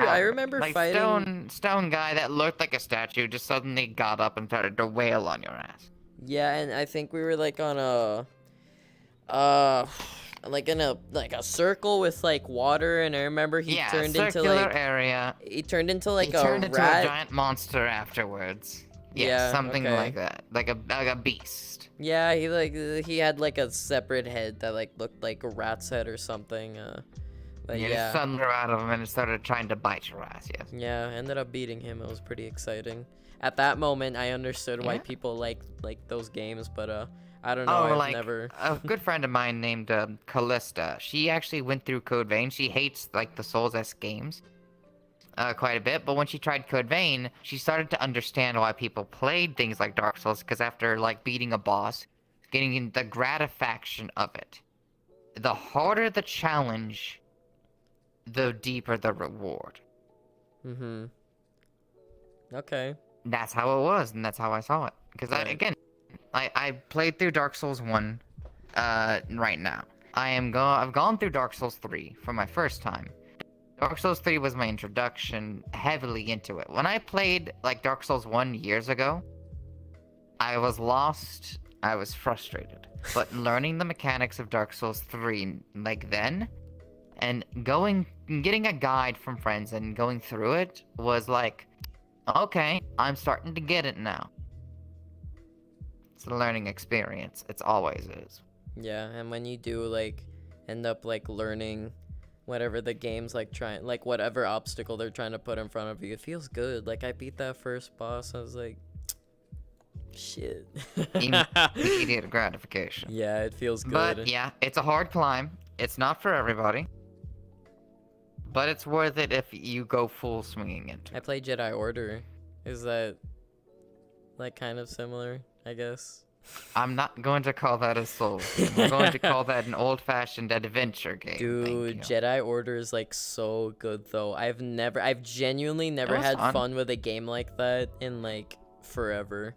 like fighting stone guy that looked like a statue just suddenly got up and started to wail on your ass. Yeah, and I think we were like on a like in a circle with like water, and I remember he turned into like area. He turned into like he a turned into rat. a giant monster afterwards. Yes, Yeah, something okay. like that. Like a beast. Yeah, he had like a separate head that like looked like a rat's head or something. But You yeah. just suddenly grew out of him and started trying to bite your ass, yes. Yeah, I ended up beating him. It was pretty exciting. At that moment, I understood why Yeah. people like those games, but I don't know. I've never. A good friend of mine named Callista. She actually went through Code Vein. She hates like the Souls-esque games quite a bit, but when she tried Code Vein, she started to understand why people played things like Dark Souls, because after like beating a boss, getting the gratification of it, the harder the challenge, the deeper the reward. Okay. That's how it was, and that's how I saw it. Because I played through Dark Souls 1 right now. I've gone through Dark Souls 3 for my first time. Dark Souls 3 was my introduction heavily into it. When I played like Dark Souls 1 years ago, I was lost, I was frustrated. But learning the mechanics of Dark Souls 3 like then, and getting a guide from friends and going through it was like, okay, I'm starting to get it now. It's a learning experience. It's always is. Yeah, and when you do like end up like learning whatever the game's like whatever obstacle they're trying to put in front of you, it feels good. Like I beat that first boss, I was like, shit. Immediate gratification. Yeah, it feels good. But yeah, it's a hard climb. It's not for everybody. but it's worth it if you go full swinging into I it. played Jedi Order. Is that like kind of similar? I guess. I'm not going to call that a Soul game. I'm going to call that an old-fashioned adventure game. Dude, Thank you. Jedi Order is like so good though. I've genuinely never was had fun. fun with a game like that in like forever.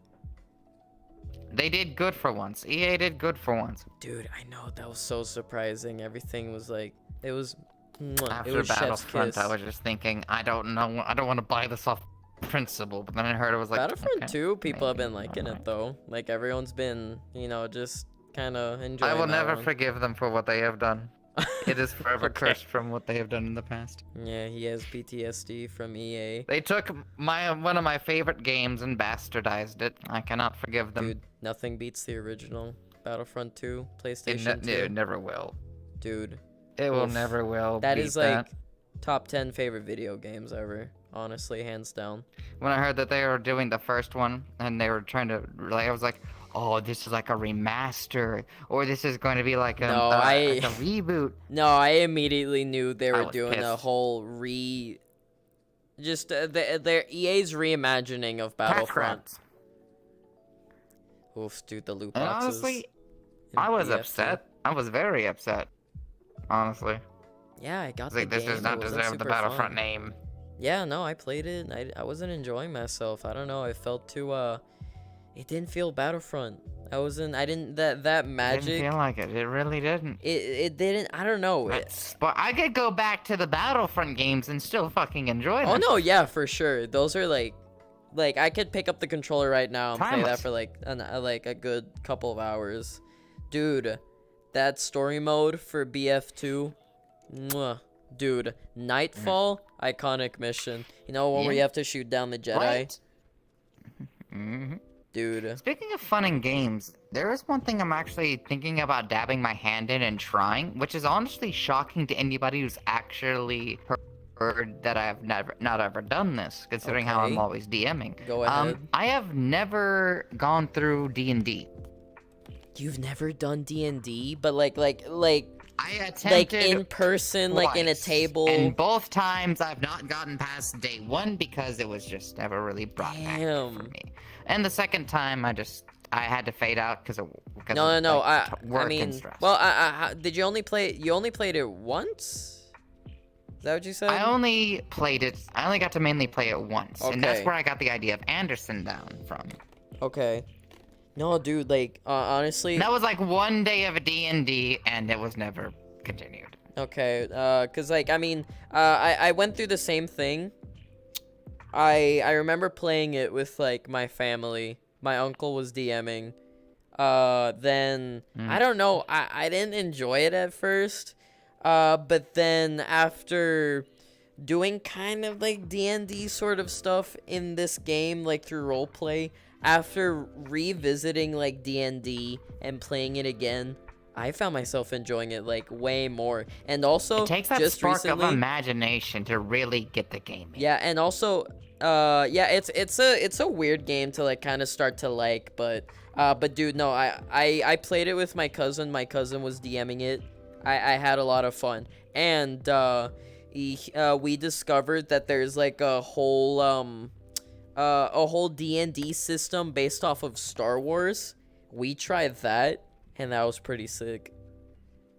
They did good for once. EA did good for once. Dude, I know, that was so surprising. Everything was like, it was, mwah, it After was chef's Battlefront, kiss. I was just thinking, I don't know, I don't want to buy this off principle, but then I heard it was like Battlefront okay, 2, people have maybe, been liking alright. it though. Like everyone's been, just kind of enjoying I will that never one. forgive them for what they have done. It is forever Okay. cursed from what they have done in the past. Yeah, he has PTSD from EA. They took one of my favorite games and bastardized it. I cannot forgive them. Dude, nothing beats the original Battlefront 2, it, PlayStation 2. it never will. Dude, It will Oof. never will. that beat is like top 10 favorite video games ever. Honestly, hands down. When I heard that they were doing the first one and they were trying to, like, I was like, oh, this is like a remaster, or this is going to be like a, No, like a reboot. No, I immediately knew they I were was doing a pissed. whole their EA's reimagining of Battlefront. Pack rats. Oof, dude, the loot And boxes. honestly, in I was BF2. upset. I was very upset. Honestly, Yeah, I got I was like, the this game. does not It wasn't deserve the super Battlefront fun. name. Yeah, no, I played it. I wasn't enjoying myself. I don't know. I felt too it didn't feel Battlefront. That magic. Didn't feel like it. It really didn't. It didn't. I don't know. But I could go back to the Battlefront games and still fucking enjoy them. Oh no, yeah, for sure. Those are like I could pick up the controller right now and play that Timeless. for like a good couple of hours. Dude, that story mode for BF2. Mwah. Dude, Nightfall, iconic mission. You know, one where Yeah. you have to shoot down the Jedi? Right? hmm Dude. Speaking of fun and games, there is one thing I'm actually thinking about dabbing my hand in and trying, which is honestly shocking to anybody who's actually heard that I have not ever done this, considering how I'm Okay. always DMing. Go ahead. I have never gone through D&D. You've never done D&D, but like I attempted in person, like in a twice, table. and both times I've not gotten past day one because it was just never really brought back for Damn. me. And the second time I had to fade out because of No. work I mean, and stress. well, did you only play? You only played it once? Is that what you said? I only got to mainly play it once, and that's Okay. where I got the idea of Anderson down from. Okay. No, dude. Like, honestly. And that was like one day of a D&D, and it was never continued. Okay. Cause like I mean, I went through the same thing. I remember playing it with like my family. My uncle was DMing. Then I don't know. I didn't enjoy it at first. But then after doing kind of like D&D sort of stuff in this game, like through roleplay, after revisiting like D&D and playing it again, I found myself enjoying it like way more. And also It takes that just spark recently, of imagination to really get the game in. yeah, and also yeah, it's a weird game to like kind of start to like, but dude, no, I played it with my cousin. My cousin was DMing it. I had a lot of fun, and we discovered that there's like a whole D&D system based off of Star Wars. We tried that, and that was pretty sick.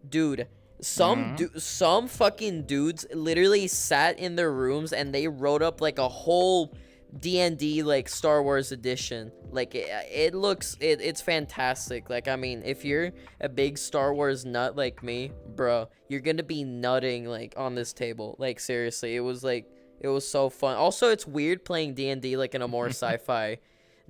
Dude, some fucking dudes literally sat in their rooms and they wrote up like a whole D&D like Star Wars edition. Like it's fantastic. Like, I mean, if you're a big Star Wars nut like me, bro, you're gonna be nutting like on this table. Like, seriously, it was so fun. Also, it's weird playing D&D like in a more sci-fi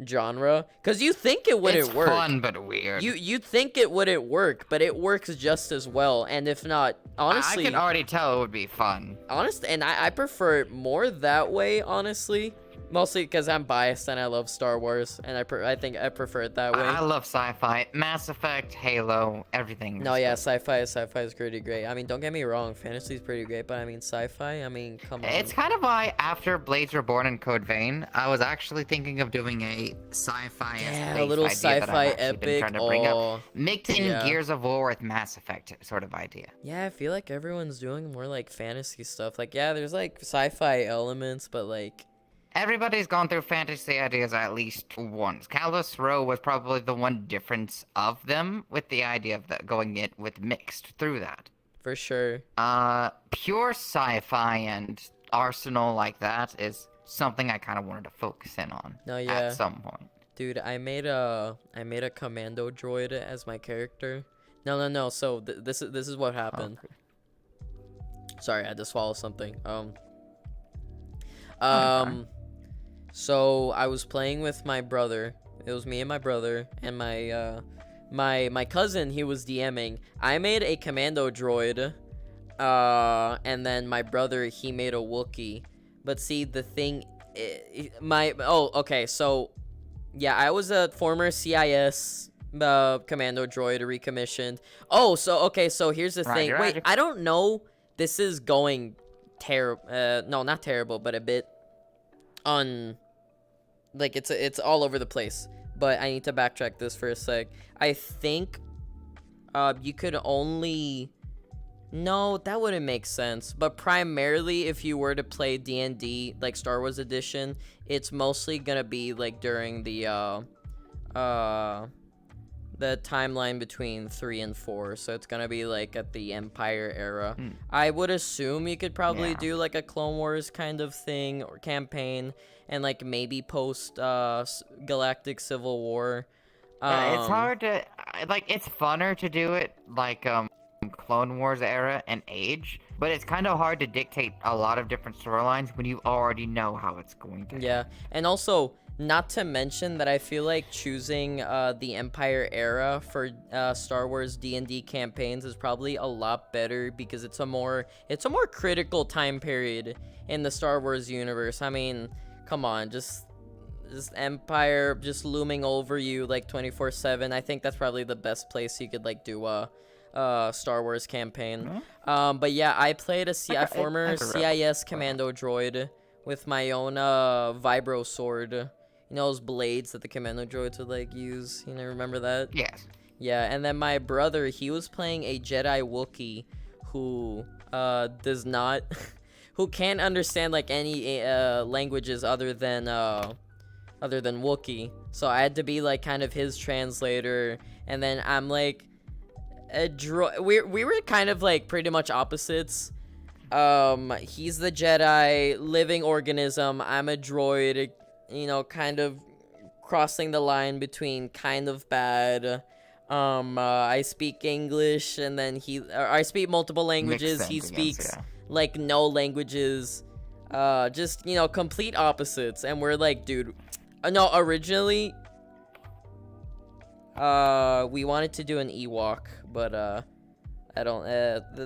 genre, because you think it wouldn't It's work. fun but weird. You think it wouldn't work, but it works just as well. And if not, honestly, I could already tell it would be fun. and I prefer it more that way, honestly. Mostly because I'm biased and I love Star Wars, and I think I prefer it that way. I love sci-fi, Mass Effect, Halo, everything. No, yeah, sci-fi is pretty great. I mean, don't get me wrong, fantasy is pretty great, but I mean, sci-fi, I mean, come on. It's kind of why after Blades Reborn and Code Vein, I was actually thinking of doing a sci-fi. Yeah, a little sci-fi epic. Mixed in Gears of War with Mass Effect sort of idea. Yeah, I feel like everyone's doing more like fantasy stuff. Like, yeah, there's like sci-fi elements, but like. Everybody's gone through fantasy ideas at least once. Callus Row was probably the one difference of them, with the idea of going it with mixed through that. For sure. Pure sci-fi and Arsenal like that is something I kind of wanted to focus in on. No, yeah. At some point. Dude, I made a commando droid as my character. No. So this is what happened. Okay. Sorry, I had to swallow something. So I was playing with my brother. It was me and my brother and my cousin. He was DMing. I made a commando droid, and then my brother, he made a Wookiee. But see, the thing, so yeah, I was a former CIS commando droid, recommissioned. So here's the thing. Wait, I don't know. This is going terrible. No, not terrible, but a bit like it's all over the place. But I need to backtrack this for a sec. I think you could only. No, that wouldn't make sense. But primarily, if you were to play D&D, like Star Wars Edition, it's mostly gonna be like during the timeline between 3 and 4. So it's gonna be like at the Empire era. I would assume you could probably do like a Clone Wars kind of thing or campaign, and like maybe post Galactic Civil War. It's hard to it's funner to do it like Clone Wars era and age, but it's kind of hard to dictate a lot of different storylines when you already know how it's going to end. And also, not to mention that I feel like choosing the Empire era for Star Wars D&D campaigns is probably a lot better, because it's a more critical time period in the Star Wars universe. I mean, come on, just Empire just looming over you like 24/7. I think that's probably the best place you could like do a Star Wars campaign. But yeah, I played a former CIS commando droid with my own vibro sword. You know those blades that the commando droids would like use? You know, remember that? Yes. Yeah, and then my brother, he was playing a Jedi Wookiee who does not who can't understand like any languages other than Wookiee. So I had to be like kind of his translator, and then I'm like we were kind of like pretty much opposites. He's the Jedi living organism, I'm a droid, you know, kind of crossing the line between kind of bad. I speak English, and then I speak multiple languages. He speaks like no languages. Just, you know, complete opposites. And we're like, dude, no, originally we wanted to do an Ewok, but I don't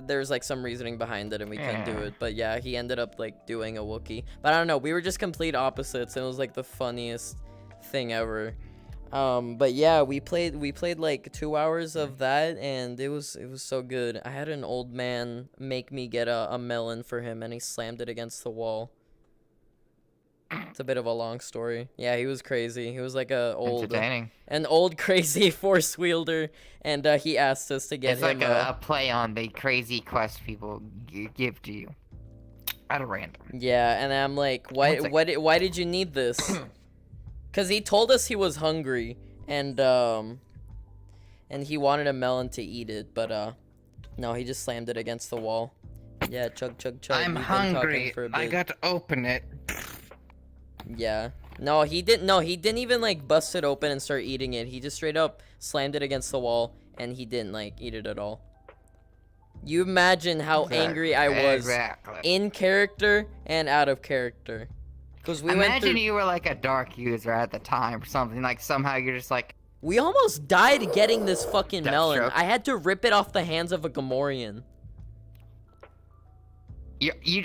there's like some reasoning behind it and we couldn't do it. But yeah, he ended up like doing a Wookiee. But I don't know, we were just complete opposites, and it was like the funniest thing ever. But yeah, we played like 2 hours of that, and it was so good. I had an old man make me get a melon for him, and he slammed it against the wall. It's a bit of a long story. Yeah, he was crazy. He was like an old crazy force wielder, and he asked us to get him. It's like a play on the crazy quest people give to you at a random. Yeah, and I'm like, why did you need this? Because he told us he was hungry, and he wanted a melon to eat it, but no, he just slammed it against the wall. Yeah, chug chug chug. I'm hungry. I got to open it. Yeah. No, he didn't even like bust it open and start eating it. He just straight up slammed it against the wall, and he didn't like eat it at all. You imagine how angry I was in character and out of character. Because we imagine you were like a dark user at the time or something. Like somehow you're just like. We almost died getting this fucking melon. I had to rip it off the hands of a Gamorrean.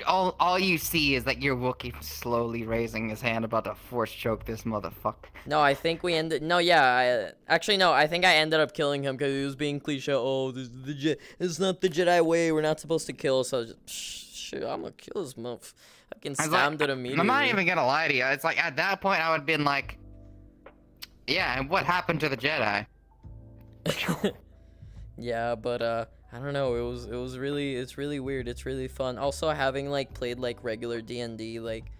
all you see is that your Wookiee slowly raising his hand, about to force choke this motherfucker. No, I think we ended. No, yeah. Actually, no. I think I ended up killing him because he was being cliche. Oh, it's not the Jedi way. We're not supposed to kill. So, shit, I'm gonna kill this motherfucker. I can slammed it immediately. I'm not even gonna lie to you. It's like at that point I would have been like, yeah. And what happened to the Jedi? Yeah, but I don't know. It's really weird. It's really fun. Also, having like played like regular D&D like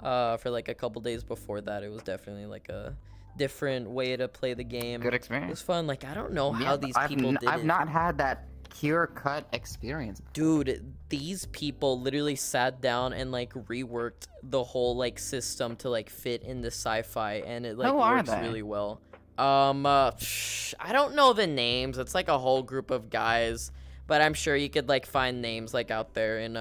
for like a couple days before that, it was definitely like a different way to play the game. Good experience. It was fun. Like I don't know how these people did it. I've not had that clear cut experience. Dude, these people literally sat down and like reworked the whole like system to like fit into sci-fi, and it like works really well. I don't know the names. It's like a whole group of guys, but I'm sure you could like find names like out there in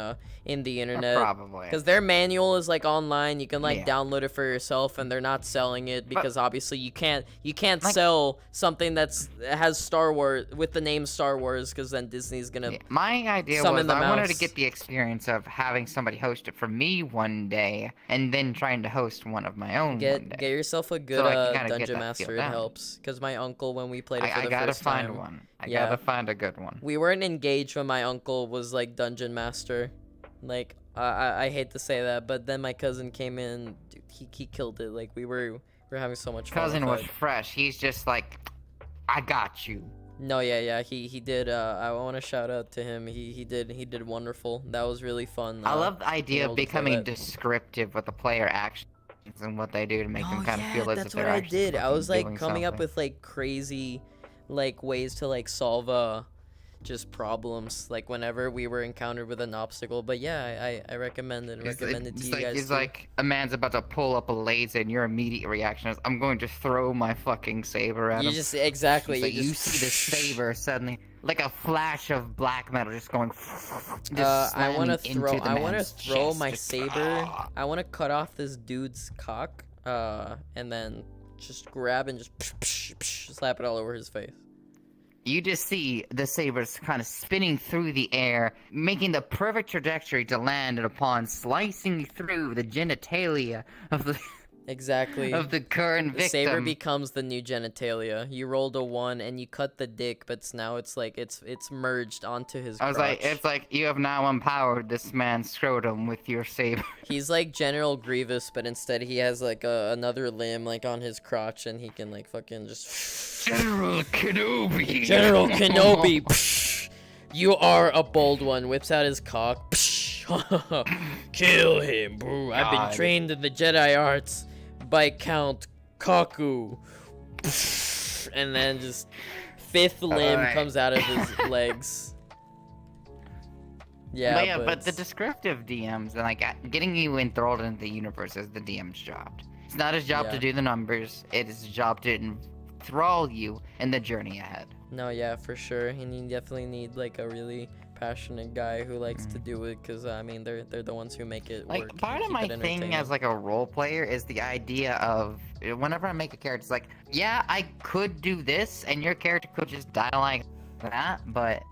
the internet. Probably. Because their manual is like online. You can like download it for yourself, and they're not selling it because obviously you can't like, sell something has Star Wars with the name Star Wars, because then Disney's gonna. Yeah. My idea was I wanted to get the experience of having somebody host it for me one day, and then trying to host one of my own. Get yourself a good dungeon master. It helps, because my uncle, when we played it for the first time, I gotta find a good one. We weren't engaged when my uncle was like dungeon master. Like I hate to say that, but then my cousin came in, dude, he killed it. Like we were having so much fun. Cousin was fresh. He's just like, I got you. No, yeah, he did. I want to shout out to him. He did wonderful. That was really fun. I love the idea of becoming descriptive with the player actions and what they do to make them kind of feel as if they're actually. That's what I did. I was like coming up with like crazy, like ways to like solve just problems, like whenever we were encountered with an obstacle. But yeah, I recommend it to you guys. It's like a man's about to pull up a laser, and your immediate reaction is, I'm going to throw my fucking saber at him. You exactly. You see the saber suddenly, like a flash of black metal, just going. I want to throw my saber. I want to cut off this dude's cock, and then just grab and just slap it all over his face. You just see the sabers kind of spinning through the air, making the perfect trajectory to land upon slicing through the genitalia of the of the current victim. The saber becomes the new genitalia. You rolled a 1 and you cut the dick, but now it's like it's merged onto his crotch. It's like you have now empowered this man's scrotum with your saber. He's like General Grievous, but instead he has like another limb like on his crotch, and he can like fucking just General Kenobi. General Kenobi. Psh, you are a bold one. Whips out his cock. Kill him, bro. I've been trained in the Jedi arts by Count Kaku. And then just 5th limb comes out of his legs. Yeah, but the descriptive DMs and like getting you enthralled into the universe is the DM's job. It's not his job to do the numbers. It is his job to enthrall you in the journey ahead. No, yeah, for sure. And you definitely need like a really passionate guy who likes to do it, because I mean they're the ones who make it like work. Part of my thing as like a role player is the idea of whenever I make a character, it's like, yeah, I could do this and your character could just die like that, but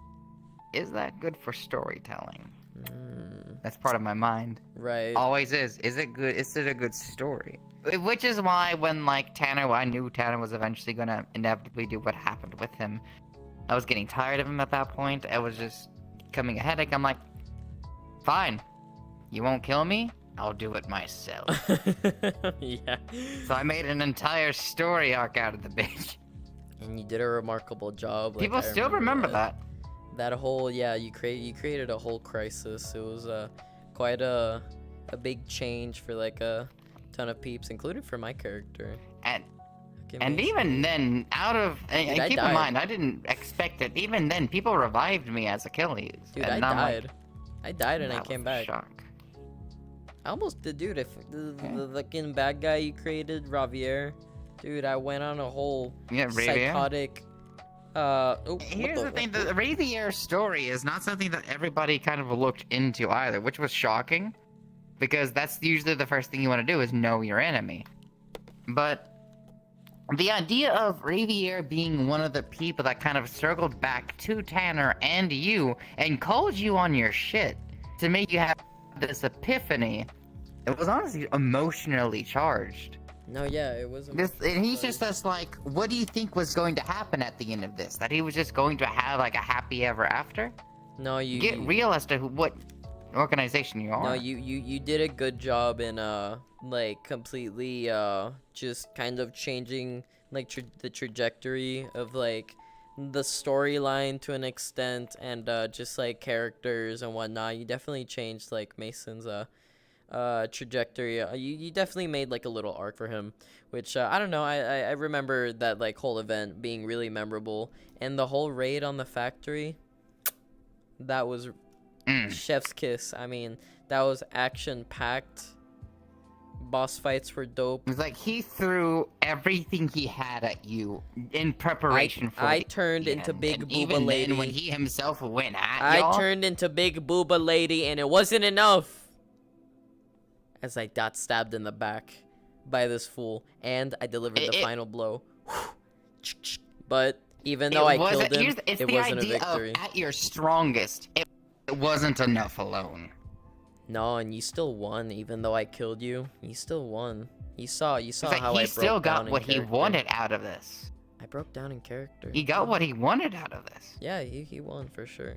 is that good for storytelling? That's part of my mind. Right. Always is. Is it good? Is it a good story? Which is why when like I knew Tanner was eventually gonna inevitably do what happened with him, I was getting tired of him at that point. I was just becoming a headache. I'm like, fine, you won't kill me, I'll do it myself. Yeah. So I made an entire story arc out of the bitch. And you did a remarkable job. People still remember that. That whole you created a whole crisis. It was quite a big change for like a ton of peeps, including for my character. And even then, and keep in mind, I didn't expect it. Even then, people revived me as Achilles. Dude, I died. I died and I came back. Shock. I almost did, dude. If the fucking bad guy you created, Ravier, dude, I went on a whole psychotic. Here's the thing: the Ravier story is not something that everybody kind of looked into either, which was shocking, because that's usually the first thing you want to do is know your enemy. But the idea of Ravier being one of the people that kind of circled back to Tanner and you and called you on your shit to make you have this epiphany. It was honestly emotionally charged. No, yeah, it was. And he's just like, what do you think was going to happen at the end of this? That he was just going to have like a happy ever after? No, you get real as to what organization you are. No, you did a good job in like completely just kind of changing like the trajectory of like the storyline to an extent, and just like characters and whatnot. You definitely changed like Mason's trajectory. You definitely made like a little arc for him, which I don't know, I remember that like whole event being really memorable, and the whole raid on the factory, that was chef's kiss. I mean, that was action packed. Boss fights were dope. It was like he threw everything he had at you in preparation for I turned into Big Booba Lady. Then when he himself went at y'all, I turned into Big Booba Lady, and it wasn't enough, as I got stabbed in the back by this fool, and I delivered the final blow. But even though I killed him, it wasn't a victory. At your strongest, it wasn't enough alone. No, and you still won, even though I killed you. You still won. You saw Like how I broke down in character. He still got what he wanted out of this. I broke down in character. He got what he wanted out of this. Yeah, he won for sure.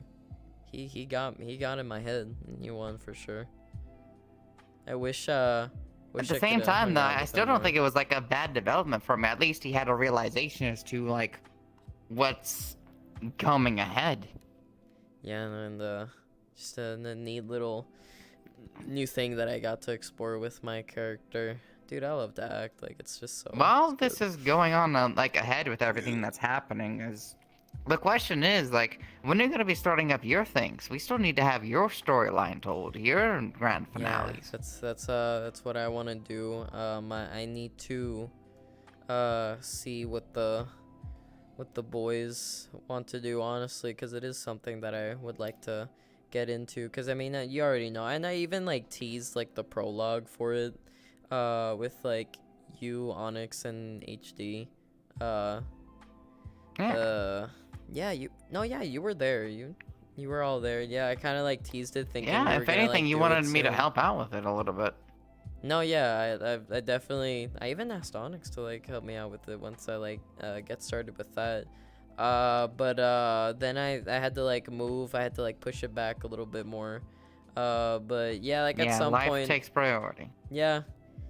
He got in my head, and he won for sure. I wish At the same time, though, I still don't think it was like a bad development for him. At least he had a realization as to like what's coming ahead. Yeah, and just a neat little new thing that I got to explore with my character. Dude, I love to act. Like, it's just so. While this is going on like ahead with everything that's happening, is the question is like, when are you gonna be starting up your things? We still need to have your storyline told, your grand finales. Yeah, that's what I want to do. I need to see what the boys want to do, honestly, because it is something that I would like to get into, because I mean, you already know, and I even like teased like the prologue for it with like you, Onyx, and HD. You were there. You were all there. Yeah, I kind of like teased it, thinking if anything, you wanted me to help out with it a little bit. No, yeah, I definitely, I even asked Onyx to like help me out with it once I like get started with that. But then I had to like move. I had to like push it back a little bit more. But yeah, like at some life point, takes priority. Yeah,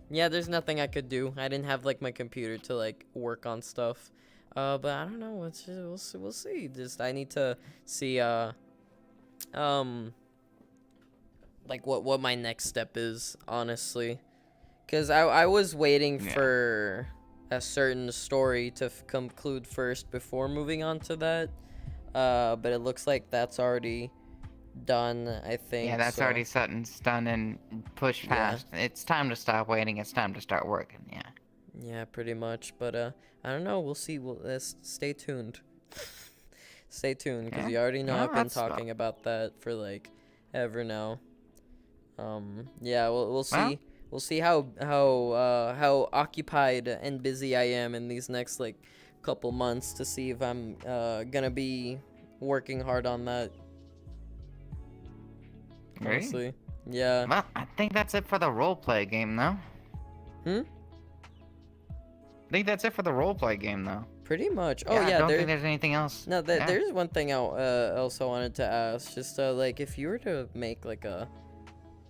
there's nothing I could do. I didn't have like my computer to like work on stuff. But I don't know. We'll see. Just I need to see like what my next step is, honestly, because I was waiting for a certain story to conclude first before moving on to that. But it looks like that's already done, I think. Yeah, that's already set in stone and pushed past. It's time to stop waiting. It's time to start working. Yeah, pretty much. But I don't know. We'll see. Stay tuned. Stay tuned, because you already know I've been talking about that for like ever now. We'll see. We'll see how occupied and busy I am in these next like couple months to see if I'm gonna be working hard on that. Honestly, yeah. Well, I think that's it for the roleplay game, though. I think that's it for the roleplay game, though. Pretty much. I don't think there's anything else. No, there's one thing I also wanted to ask. Just like, if you were to make like a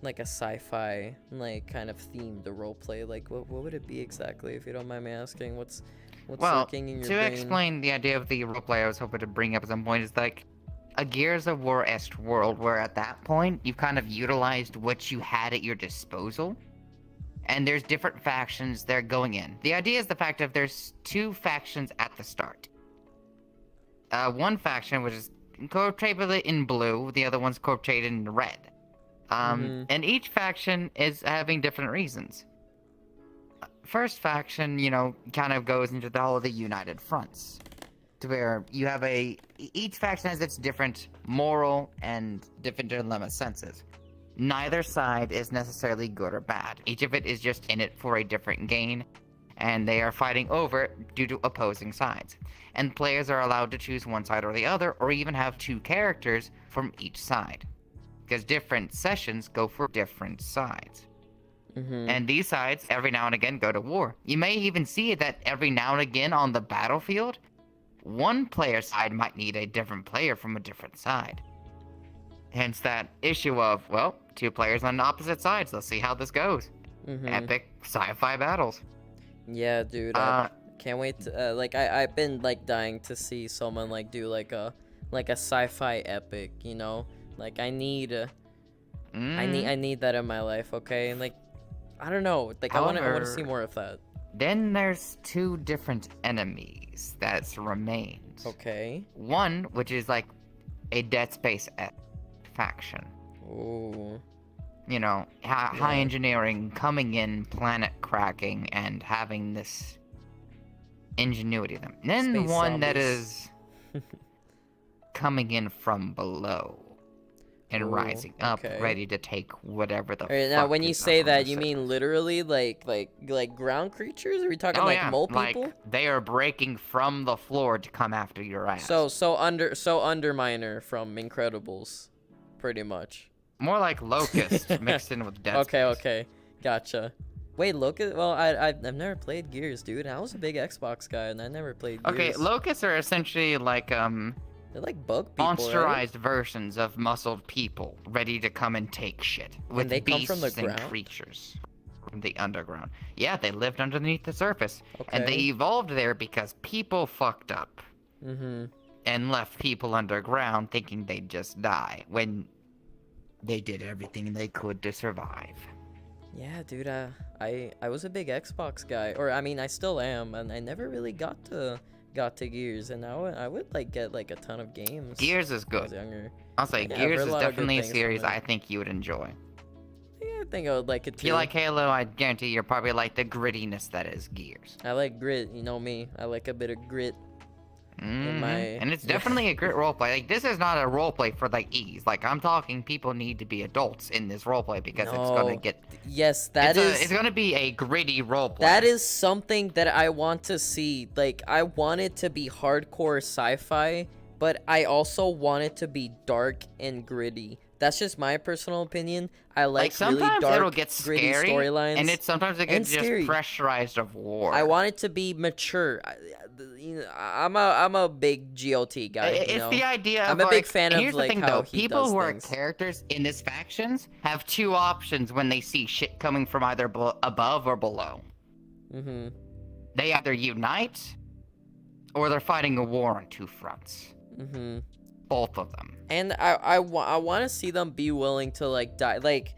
sci-fi like kind of themed roleplay, like what would it be exactly, if you don't mind me asking? What's lurking in your brain? To explain the idea of the roleplay I was hoping to bring up at some point is like a Gears of War-esque world, where at that point you've kind of utilized what you had at your disposal, and there's different factions that are going in. The idea is the fact of there's two factions at the start. One faction which is portrayed in blue, the other one's portrayed in red. And each faction is having different reasons. First faction, kind of goes into the whole of the United Fronts, to where you have each faction has its different moral and different dilemma senses. Neither side is necessarily good or bad. Each of it is just in it for a different gain, and they are fighting over it due to opposing sides. And players are allowed to choose one side or the other, or even have two characters from each side. because different sessions go for different sides. Mm-hmm. And these sides, every now and again, go to war. You may even see that every now and again on the battlefield, one player side might need a different player from a different side. Hence that issue of, well, two players on opposite sides. Let's see how this goes. Mm-hmm. Epic sci-fi battles. Yeah, dude. I can't wait to, like, I've been, like, dying to see someone, like, do, like a sci-fi epic, you know? Like, I need that in my life, okay? And, like, I don't know. Like, I want to see more of that. Then there's two different enemies that's remained. Okay. One, which is like a Dead Space faction. Ooh. You know, high engineering, coming in, planet cracking, and having this ingenuity to them. Then Space one zombies. that is coming in from below and Ooh, rising up, okay. ready to take whatever the Alright, fuck now when you is up say on that, the you surface. mean literally like ground creatures? Are we talking Oh, like yeah. mole people? Like, they are breaking from the floor to come after your ass. So Underminer from Incredibles, pretty much. More like Locust mixed in with Dead Space. Okay, gotcha. Wait, Locust? Well, I've never played Gears, dude. I was a big Xbox guy, and I never played Gears. Okay, Locusts are essentially like They're like bug people, monsterized right? versions of muscled people ready to come and take shit with they come beasts from the and ground? creatures from the underground. Yeah, they lived underneath the surface, and Okay. they evolved there because people fucked up Mm-hmm. and left people underground thinking they'd just die when they did everything they could to survive. Yeah, dude. I was a big Xbox guy, or I mean, I still am, and I never really got to Gears, and now I would like get like a ton of games. Gears is when I was good. younger. I'll say Yeah, I've Gears heard a is lot of good definitely a things series from it. I think you would enjoy. Yeah, I think I would like it If too. you like Halo, I guarantee you'll probably like the grittiness that is Gears. I like grit. You know me. I like a bit of grit. Mhm. my- And it's definitely a grit roleplay. Like, this is not a roleplay for like ease. Like, I'm talking people need to be adults in this roleplay because it's gonna No. get. Yes, It's gonna be a gritty roleplay. that is something that I want to see. Like, I want it to be hardcore sci-fi, but I also want it to be dark and gritty. That's just my personal opinion. I like sometimes really dark, it'll get gritty scary, storylines. and sometimes it and gets just scary. pressurized of war. I want it to be mature. I'm a big GOT guy. It's you know? the idea of I'm a big like, fan of here's like the thing, how though. he People does who things. are characters in this factions have two options when they see shit coming from either above or below. Mm-hmm. They either unite or they're fighting a war on two fronts. Mm-hmm. Both of them. And I want to see them be willing to like die. Like,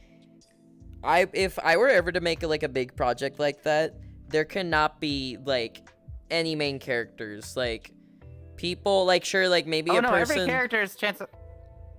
if I were ever to make like a big project like that, there cannot be like any main characters. Like, people, like, sure, like maybe a person. Every character is chance.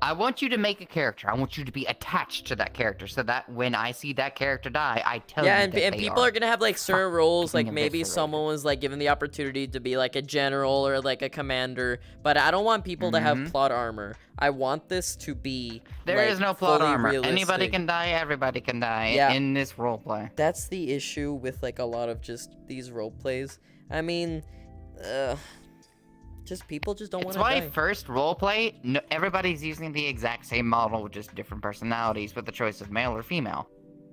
I want you to make a character. I want you to be attached to that character, so that when I see that character die, I tell you and that people are gonna have like certain roles. Like, fucking maybe eviscerated. someone was like given the opportunity to be like a general or like a commander. But I don't want people to have plot armor. I want this to be. There is no plot fully armor. Anybody realistic. can die. Everybody can die Yeah. in this roleplay. That's the issue with like a lot of just these role plays. I mean, just people just don't want It's to why die. first roleplay, everybody's using the exact same model with just different personalities with the choice of male or female.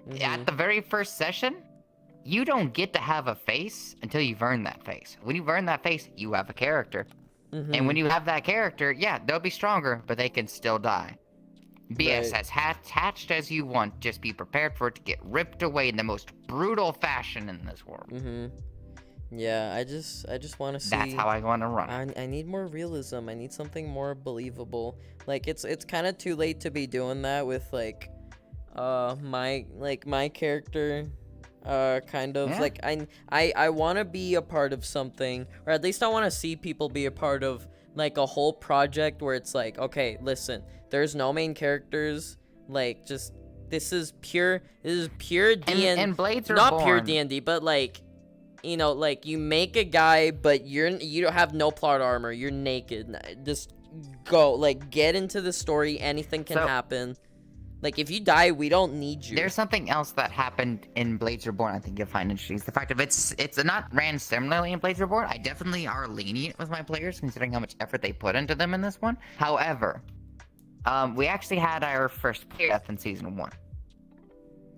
Mhm. At the very first session, you don't get to have a face until you've earned that face. When you've earned that face, you have a character. Mhm. And when you have that character, yeah, they'll be stronger, but they can still die. Be as Right. attached as you want, just be prepared for it to get ripped away in the most brutal fashion in this world. Mhm. Yeah, I just want to see. That's how I want to run it. I need more realism. I need something more believable. Like, it's kind of too late to be doing that with like my character kind of Yeah. like I want to be a part of something, or at least I want to see people be a part of like a whole project where it's like, okay, listen, there's no main characters, like, just this is pure D&D, And Blades are not pure born. D&D, but like, you know, like, you make a guy, but you don't have no plot armor. You're naked. Just go, like, get into the story. Anything can So- happen. Like, if you die, we don't need you. There's something else that happened in Blades Reborn I think you'll find interesting. It's the fact of it's not ran similarly in Blades Reborn. I definitely are lenient with my players considering how much effort they put into them in this one. However, We actually had our first player death in season 1.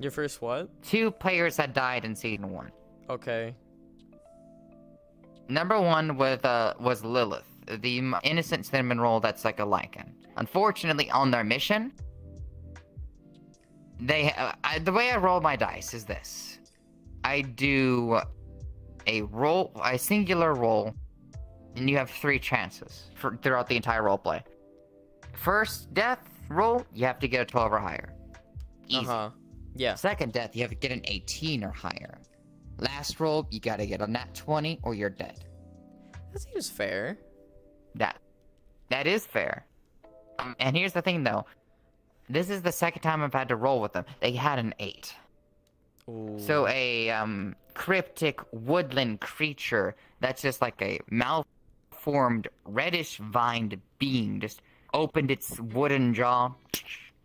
Your first what? 2 players had died in season 1. Okay. Number 1 was Lilith, the innocent cinnamon roll that's like a lichen. Unfortunately, on their mission, the way I roll my dice is this: I do a singular roll, and you have 3 chances throughout the entire roleplay. First death roll, you have to get a 12 or higher. Easy. Yeah. Second death, you have to get an 18 or higher. Last roll, you gotta get a nat 20 or you're dead. That seems fair. That is fair. And here's the thing, though. This is the second time I've had to roll with them. They had an 8. Ooh. So a cryptic woodland creature that's just like a malformed reddish vined being just opened its wooden jaw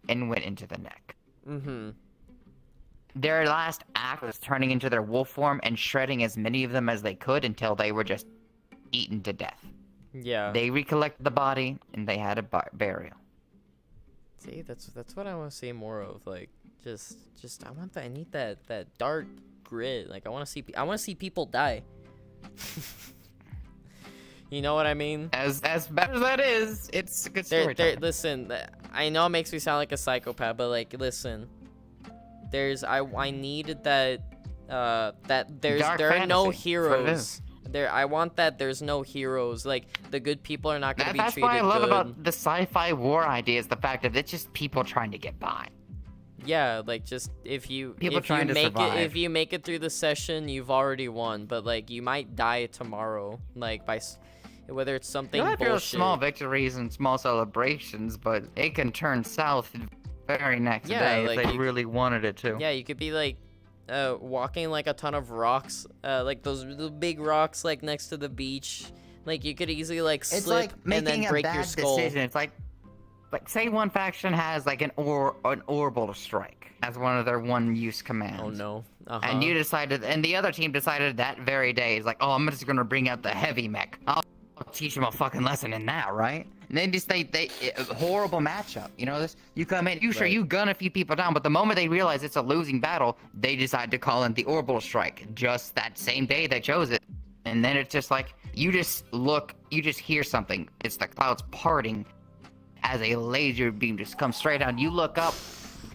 and went into the neck. Mm-hmm. Their last act was turning into their wolf form and shredding as many of them as they could until they were just eaten to death. Yeah. They recollected the body and they had a burial. See, that's what I want to see more of. Like, just I need that dark grit. Like, I want to see people die. You know what I mean? As bad as that is, it's a good story. Listen, I know it makes me sound like a psychopath, but like, listen, I need that there are no heroes. I want that there's no heroes. Like, the good people are not gonna be treated good. That's what I love about the sci-fi war idea, is the fact that it's just people trying to get by. Yeah, like, just if you make it through the session, you've already won. But like, you might die tomorrow. Like, whether it's something You'll have your bullshit. small victories and small celebrations, but it can turn south the very next day if they really wanted it to. Yeah, you could be like walking like a ton of rocks, like those big rocks like next to the beach. Like, you could easily like slip and then break your skull. Decision. It's like say one faction has like an orbital strike as one of their one-use commands. Oh no. And you decided, and the other team decided that very day, is like, oh, I'm just gonna bring out the heavy mech. I'll teach them a fucking lesson in that, right? And then just they horrible matchup. You know this? You come in, you gun a few people down, but the moment they realize it's a losing battle, they decide to call in the orbital strike just that same day they chose it. And then it's just like, you just hear something. It's the clouds parting as a laser beam just comes straight down. You look up,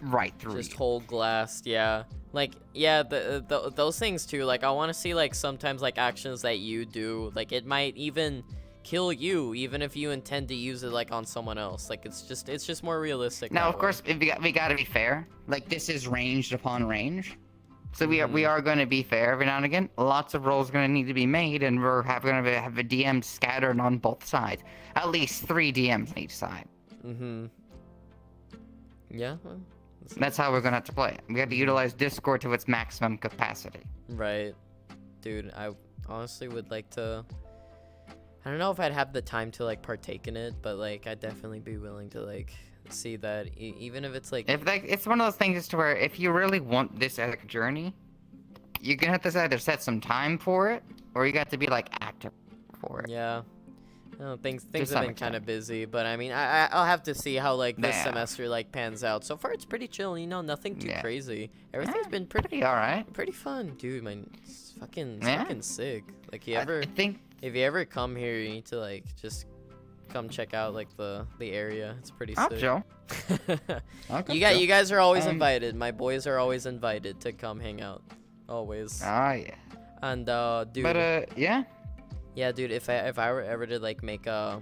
right through just you. whole glass. Yeah. Like, yeah, those things too. Like, I want to see like sometimes like actions that you do, like it might even kill you, even if you intend to use it like on someone else. Like, it's just more realistic. Now, of course, we got to be fair. Like, this is ranged upon range, so we are going to be fair every now and again. Lots of rolls going to need to be made, and we're going to have a DM scattered on both sides. At least 3 DMs on each side. Mm-hmm. Yeah. That's how we're going to have to play it. We have to utilize Discord to its maximum capacity. Right. Dude, I honestly would like to... I don't know if I'd have the time to, like, partake in it, but, like, I'd definitely be willing to, like, see that, even if it's, like... It's one of those things to where if you really want this as a journey, you're going to have to either set some time for it, or you got to be, like, active for it. Yeah. No, things have been kind of busy, but I mean, I'll have to see how like this semester like pans out. So far, it's pretty chill. You know, nothing too crazy. Everything's been pretty all right, pretty fun, dude. Man, it's fucking sick. Like, if you ever come here, you need to like just come check out like the area. It's pretty sick. Chill. You guys are always invited. My boys are always invited to come hang out. Always. Oh yeah. And dude. But yeah. Yeah, dude, if I were ever to like make a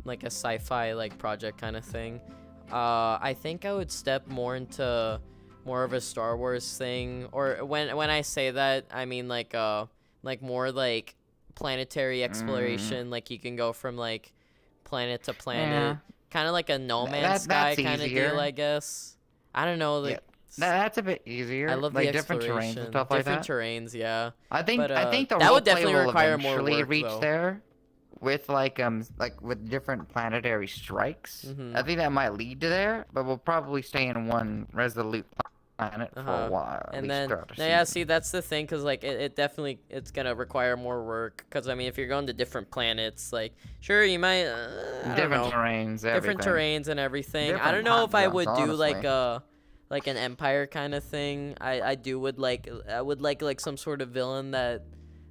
like a sci-fi like project kind of thing, I think I would step more into more of a Star Wars thing. Or when I say that, I mean like more like planetary exploration. Like, you can go from like planet to planet, kind of like a No Man's Sky kind of deal, I guess. I don't know, like. That's a bit easier. I love like the different terrains and stuff like that. Different terrains, yeah. I think the that would roleplay definitely will require more eventually work, reach though. there with like with different planetary strikes. Mm-hmm. I think that might lead to there, but we'll probably stay in one resolute planet for a while. And then, see, that's the thing, because, like, it definitely, it's going to require more work, because, I mean, if you're going to different planets, like, sure, you might, different terrains, everything. Different terrains and everything. I don't Different know if I would honestly. do, like an Empire kind of thing. I would like some sort of villain that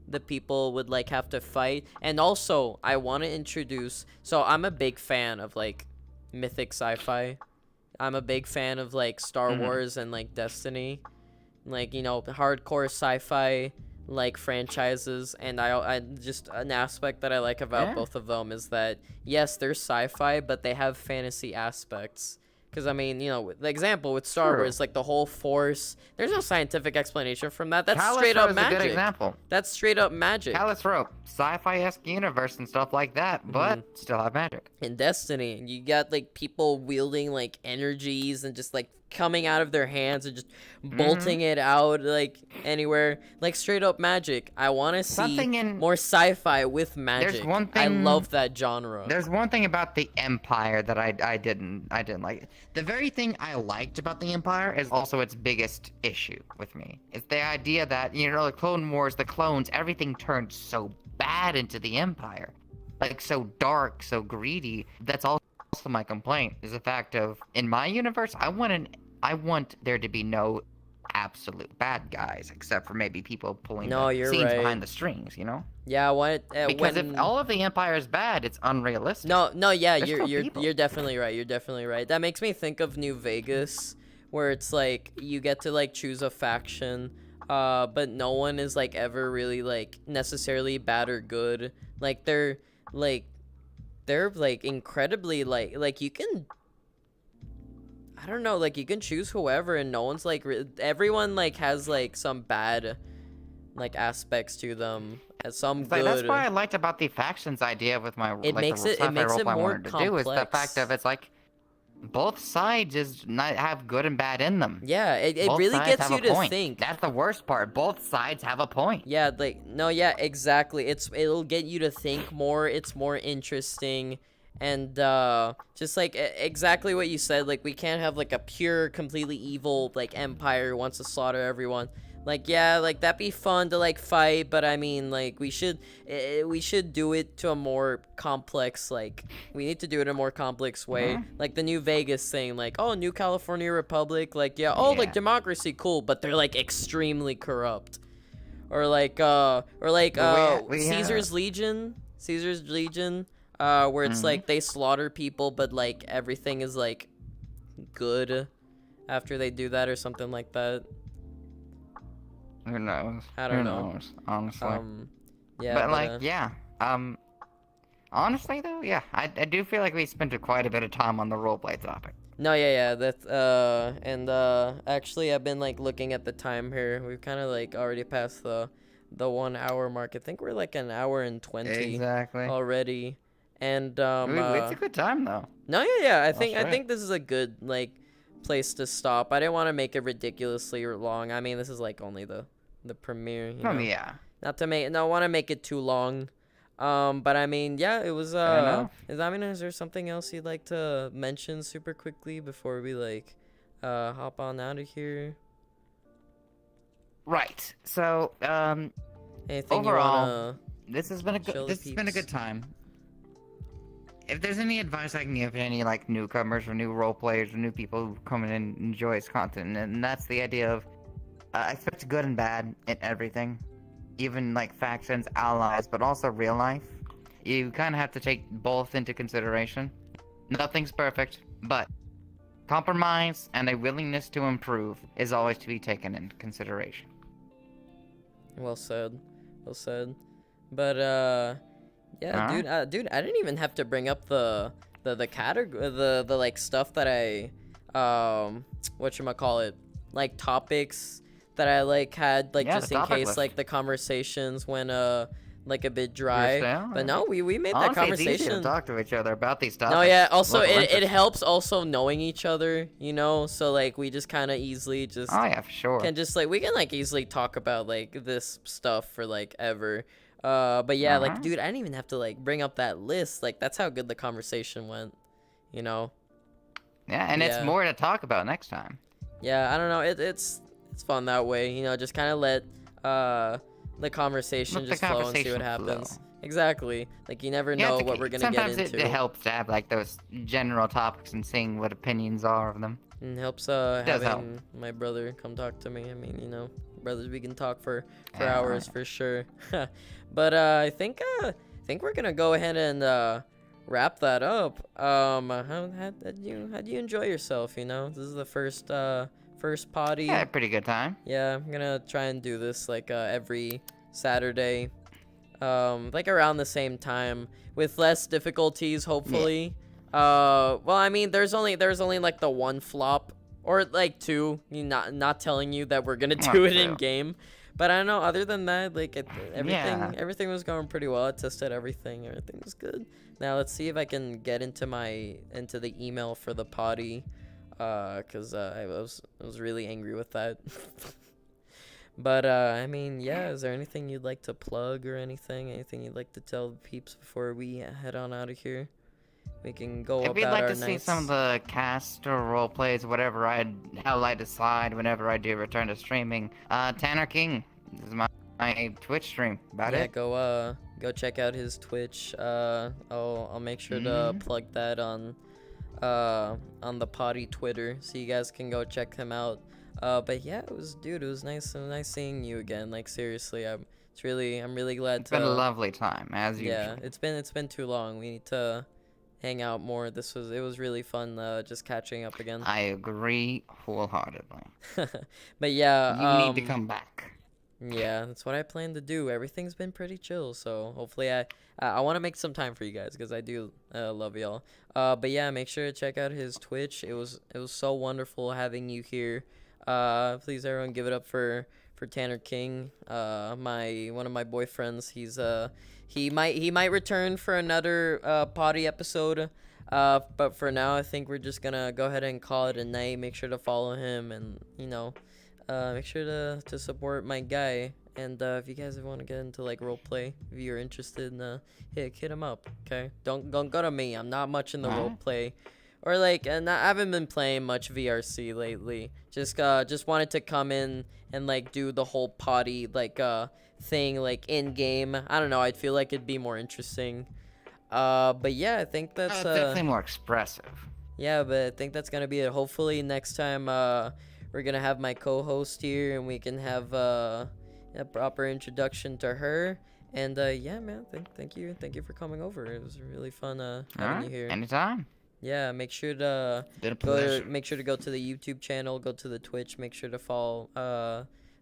the people would, like, have to fight. And also, I want to introduce, so I'm a big fan of, like, mythic sci-fi. I'm a big fan of, like, Star Wars and, like, Destiny, like, you know, hardcore sci-fi, like, franchises. And I just, an aspect that I like about both of them is that, yes, they're sci-fi, but they have fantasy aspects. Because, I mean, you know, the example with Star Wars, like, the whole Force, there's no scientific explanation from that. That's straight up magic. A good example. That's straight up magic. Callus Rope, sci-fi-esque universe and stuff like that, but still have magic. In Destiny, you got, like, people wielding, like, energies and just, like, coming out of their hands and just bolting it out, like, anywhere. Like, straight up magic. I want to see more sci-fi with magic. There's one thing, I love that genre. There's one thing about the Empire that I didn't like. The very thing I liked about the Empire is also its biggest issue with me. It's the idea that, you know, the Clone Wars, the clones, everything turned so bad into the Empire. Like, so dark, so greedy. That's also my complaint, is the fact of, in my universe, I want there to be no absolute bad guys, except for maybe people pulling the scenes behind the strings, you know? Yeah, because if all of the Empire is bad, it's unrealistic. No, yeah, you're definitely right. You're definitely right. That makes me think of New Vegas, where it's like you get to, like, choose a faction, but no one is, like, ever really, like, necessarily bad or good. Like, they're incredibly, like you can, I don't know, like, you can choose whoever, and no one's, like, everyone, like, has, like, some bad, like, aspects to them, and some good. That's what I liked about the factions idea with my, it makes it more complex. Do is the fact of, it's like, both sides have good and bad in them. Yeah, it really gets you to think. That's the worst part. Both sides have a point. Yeah, like, no, yeah, exactly. It'll get you to think more. It's more interesting. And just, like, exactly what you said. Like, we can't have, like, a pure, completely evil, like, empire who wants to slaughter everyone. Like, yeah, like, that'd be fun to, like, fight, but I mean, like, we should do it to a more complex, like, we need to do it in a more complex way. Like the New Vegas thing, like, oh, New California Republic, like, like, democracy, cool, but they're, like, extremely corrupt. Or like Caesar's Legion, where it's like they slaughter people, but, like, everything is, like, good after they do that or something like that. Who knows? I don't know. Who knows, honestly. Yeah. But, like, honestly, though, yeah, I do feel like we spent quite a bit of time on the roleplay topic. No, yeah, that's, actually, I've been, like, looking at the time here. We've kind of, like, already passed the 1 hour mark. I think we're, like, an hour and 20 already. And, it's a good time, though. No, yeah, I think this is a good, like, place to stop. I didn't want to make it ridiculously long. I mean, this is, like, only the premiere, you know? Yeah. I want to make it too long. But I mean, yeah, it was, is there something else you'd like to mention super quickly before we, like, hop on out of here? Right. So, anything overall, this has been a good time. If there's any advice I can give to any, like, newcomers or new role players or new people who come in and enjoy his content, and that's the idea of expect good and bad in everything, even, like, factions, allies, but also real life. You kind of have to take both into consideration. Nothing's perfect, but compromise and a willingness to improve is always to be taken into consideration. Well said. But yeah, dude, I didn't even have to bring up the category, the like, stuff that I whatchamacallit, like, topics that I, like, had, like, just in case list. Like, the conversations went like, a bit dry. But no, we made that conversation. It's easy to talk to each other about these topics. No, yeah, also it helps also knowing each other, you know, so, like, we just kind of easily just for sure can just, like, we can, like, easily talk about, like, this stuff for, like, ever. But yeah, like, dude, I didn't even have to, like, bring up that list. Like, that's how good the conversation went, you know? Yeah, and it's more to talk about next time. yeah, I don't know. It's fun that way. You know, just kind of let the conversation Let the just flow and see what conversation happens. flow. Exactly. Like you never Yeah, know it's what okay. we're gonna Sometimes get into. it helps to have like those general topics and seeing what opinions are of them. And helps does help. having my brother come talk to me. I mean, you know, brothers, we can talk for Yeah, hours for sure. But I think we're gonna go ahead and wrap that up. How'd you enjoy yourself? You know, this is the first potty. Yeah, pretty good time. Yeah, I'm gonna try and do this like every Saturday, like around the same time with less difficulties, hopefully. Well, I mean, there's only like the one flop or like two. Not telling you that we're gonna do it in game, but I don't know. Other than that, like everything was going pretty well. I tested everything. Everything was good. Now let's see if I can get into the email for the potty, cause I was really angry with that. But I mean, yeah. Is there anything you'd like to plug or anything? Anything you'd like to tell the peeps before we head on out of here? We can go If about you'd like our to see nights. some of the cast or role plays, whatever how I decide whenever I do return to streaming, Tanner King. This is my Twitch stream. About Yeah, it. go check out his Twitch. I'll make sure to plug that on the potty Twitter, so you guys can go check him out. But yeah, it was nice seeing you again. Like seriously, I'm really glad It's been a lovely time as usual. Yeah, it's been too long. We need to hang out more. It was really fun just catching up again. I agree wholeheartedly. But yeah, You need to come back. Yeah, that's what I plan to do. Everything's been pretty chill, so hopefully I want to make some time for you guys because I do love y'all. But yeah, make sure to check out his Twitch. It was so wonderful having you here. Please everyone give it up for Tanner King. One of my boyfriends. He might return for another potty episode. But for now, I think we're just gonna go ahead and call it a night. Make sure to follow him, and make sure to support my guy. And if you guys want to get into like roleplay, if you're interested, hit him up. Okay, don't go to me. I'm not much in the roleplay, or like, and I haven't been playing much VRC lately. Just wanted to come in and like do the whole potty like thing like in game. I don't know. I'd feel like it'd be more interesting. But yeah, I think that's definitely more expressive. Yeah, but I think that's gonna be it. Hopefully next time we're gonna have my co-host here and we can have a proper introduction to her. And yeah, man, thank you for coming over. It was really fun having you here. Anytime. Yeah, make sure to go to the YouTube channel, go to the Twitch, make sure to follow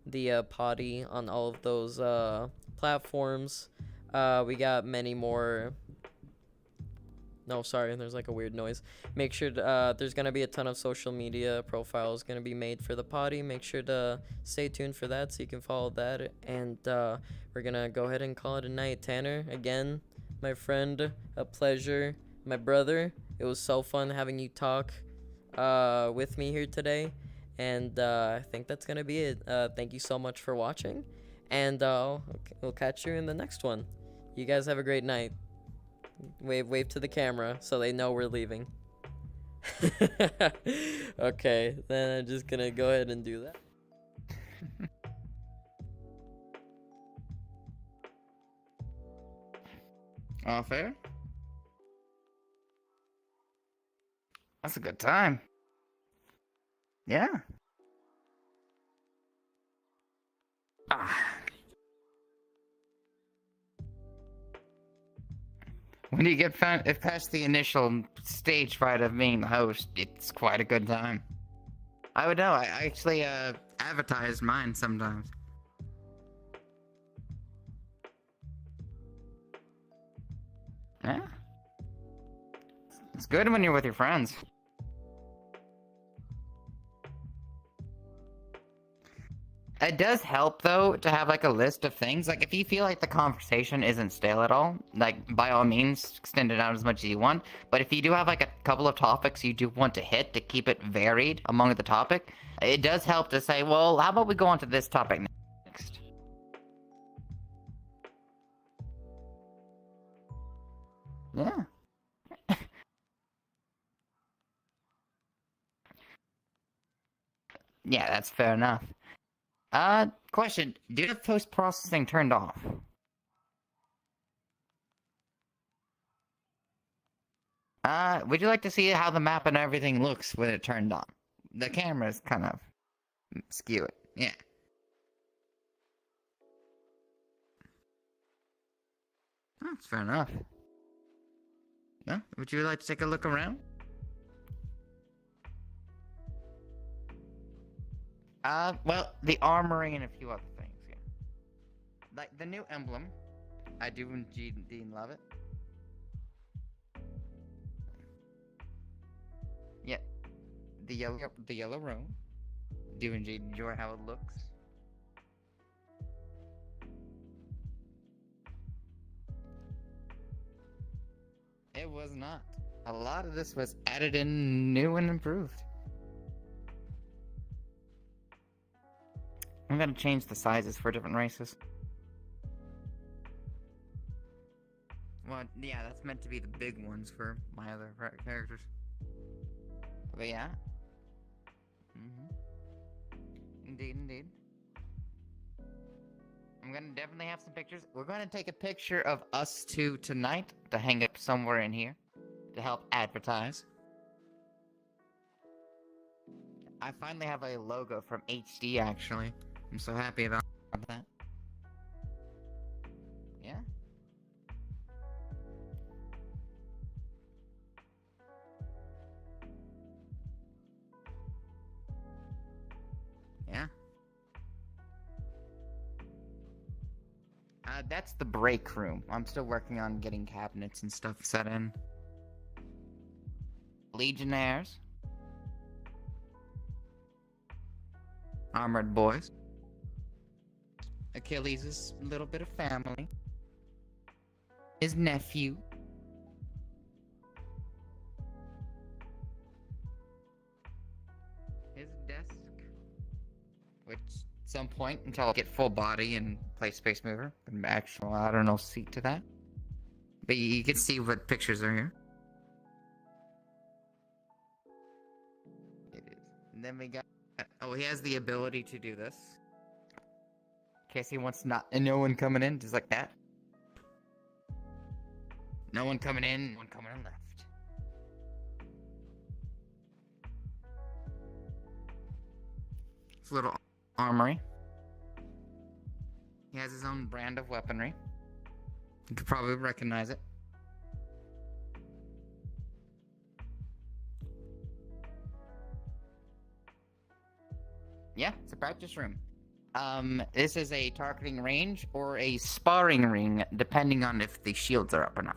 the potty on all of those platforms. We got many more. No, sorry, there's like a weird noise. Make sure there's gonna be a ton of social media profiles gonna be made for the potty. Make sure to stay tuned for that so you can follow that. And we're gonna go ahead and call it a night. Tanner, again, my friend, a pleasure. My brother, it was so fun having you talk with me here today. And I think that's gonna be it. Thank you so much for watching, and we'll catch you in the next one. You guys have a great night. Wave to the camera so they know we're leaving. Okay, then I'm just gonna go ahead and do that. All fair? That's a good time. Yeah. When you get past the initial stage fright of being the host, it's quite a good time. I would know. I actually advertised mine sometimes. Yeah. It's good when you're with your friends. It does help though to have like a list of things. Like if you feel like the conversation isn't stale at all, like by all means extend it out as much as you want. But if you do have like a couple of topics you do want to hit to keep it varied among the topic, it does help to say, well, how about we go on to this topic next? Yeah. Yeah, that's fair enough. Question. Do you have post-processing turned off? Would you like to see how the map and everything looks when it turned on? The camera's kind of skew it. Yeah. That's fair enough. Well, would you like to take a look around? Well, the armory and a few other things, yeah. Like the new emblem. I do indeed love it. Yeah. The yellow room. Do indeed enjoy how it looks. It was not. A lot of this was added in new and improved. I'm gonna change the sizes for different races. Well, yeah, that's meant to be the big ones for my other characters. But yeah. Indeed. I'm gonna definitely have some pictures. We're gonna take a picture of us two tonight to hang up somewhere in here to help advertise. I finally have a logo from HD, actually. I'm so happy about that. Yeah. Yeah. That's the break room. I'm still working on getting cabinets and stuff set in. Legionnaires. Armored boys. Achilles' little bit of family. His nephew. His desk. Which, at some point, until I get full body and play Space Mover, an actual, I don't know, seat to that. But you can see what pictures are here. It is. And then we got... Oh, he has the ability to do this. In case he wants not... And no one coming in, just like that. No one coming in, no one coming in left. It's a little armory. He has his own brand of weaponry. You could probably recognize it. Yeah, it's a practice room. This is a targeting range or a sparring ring, depending on if the shields are up or not.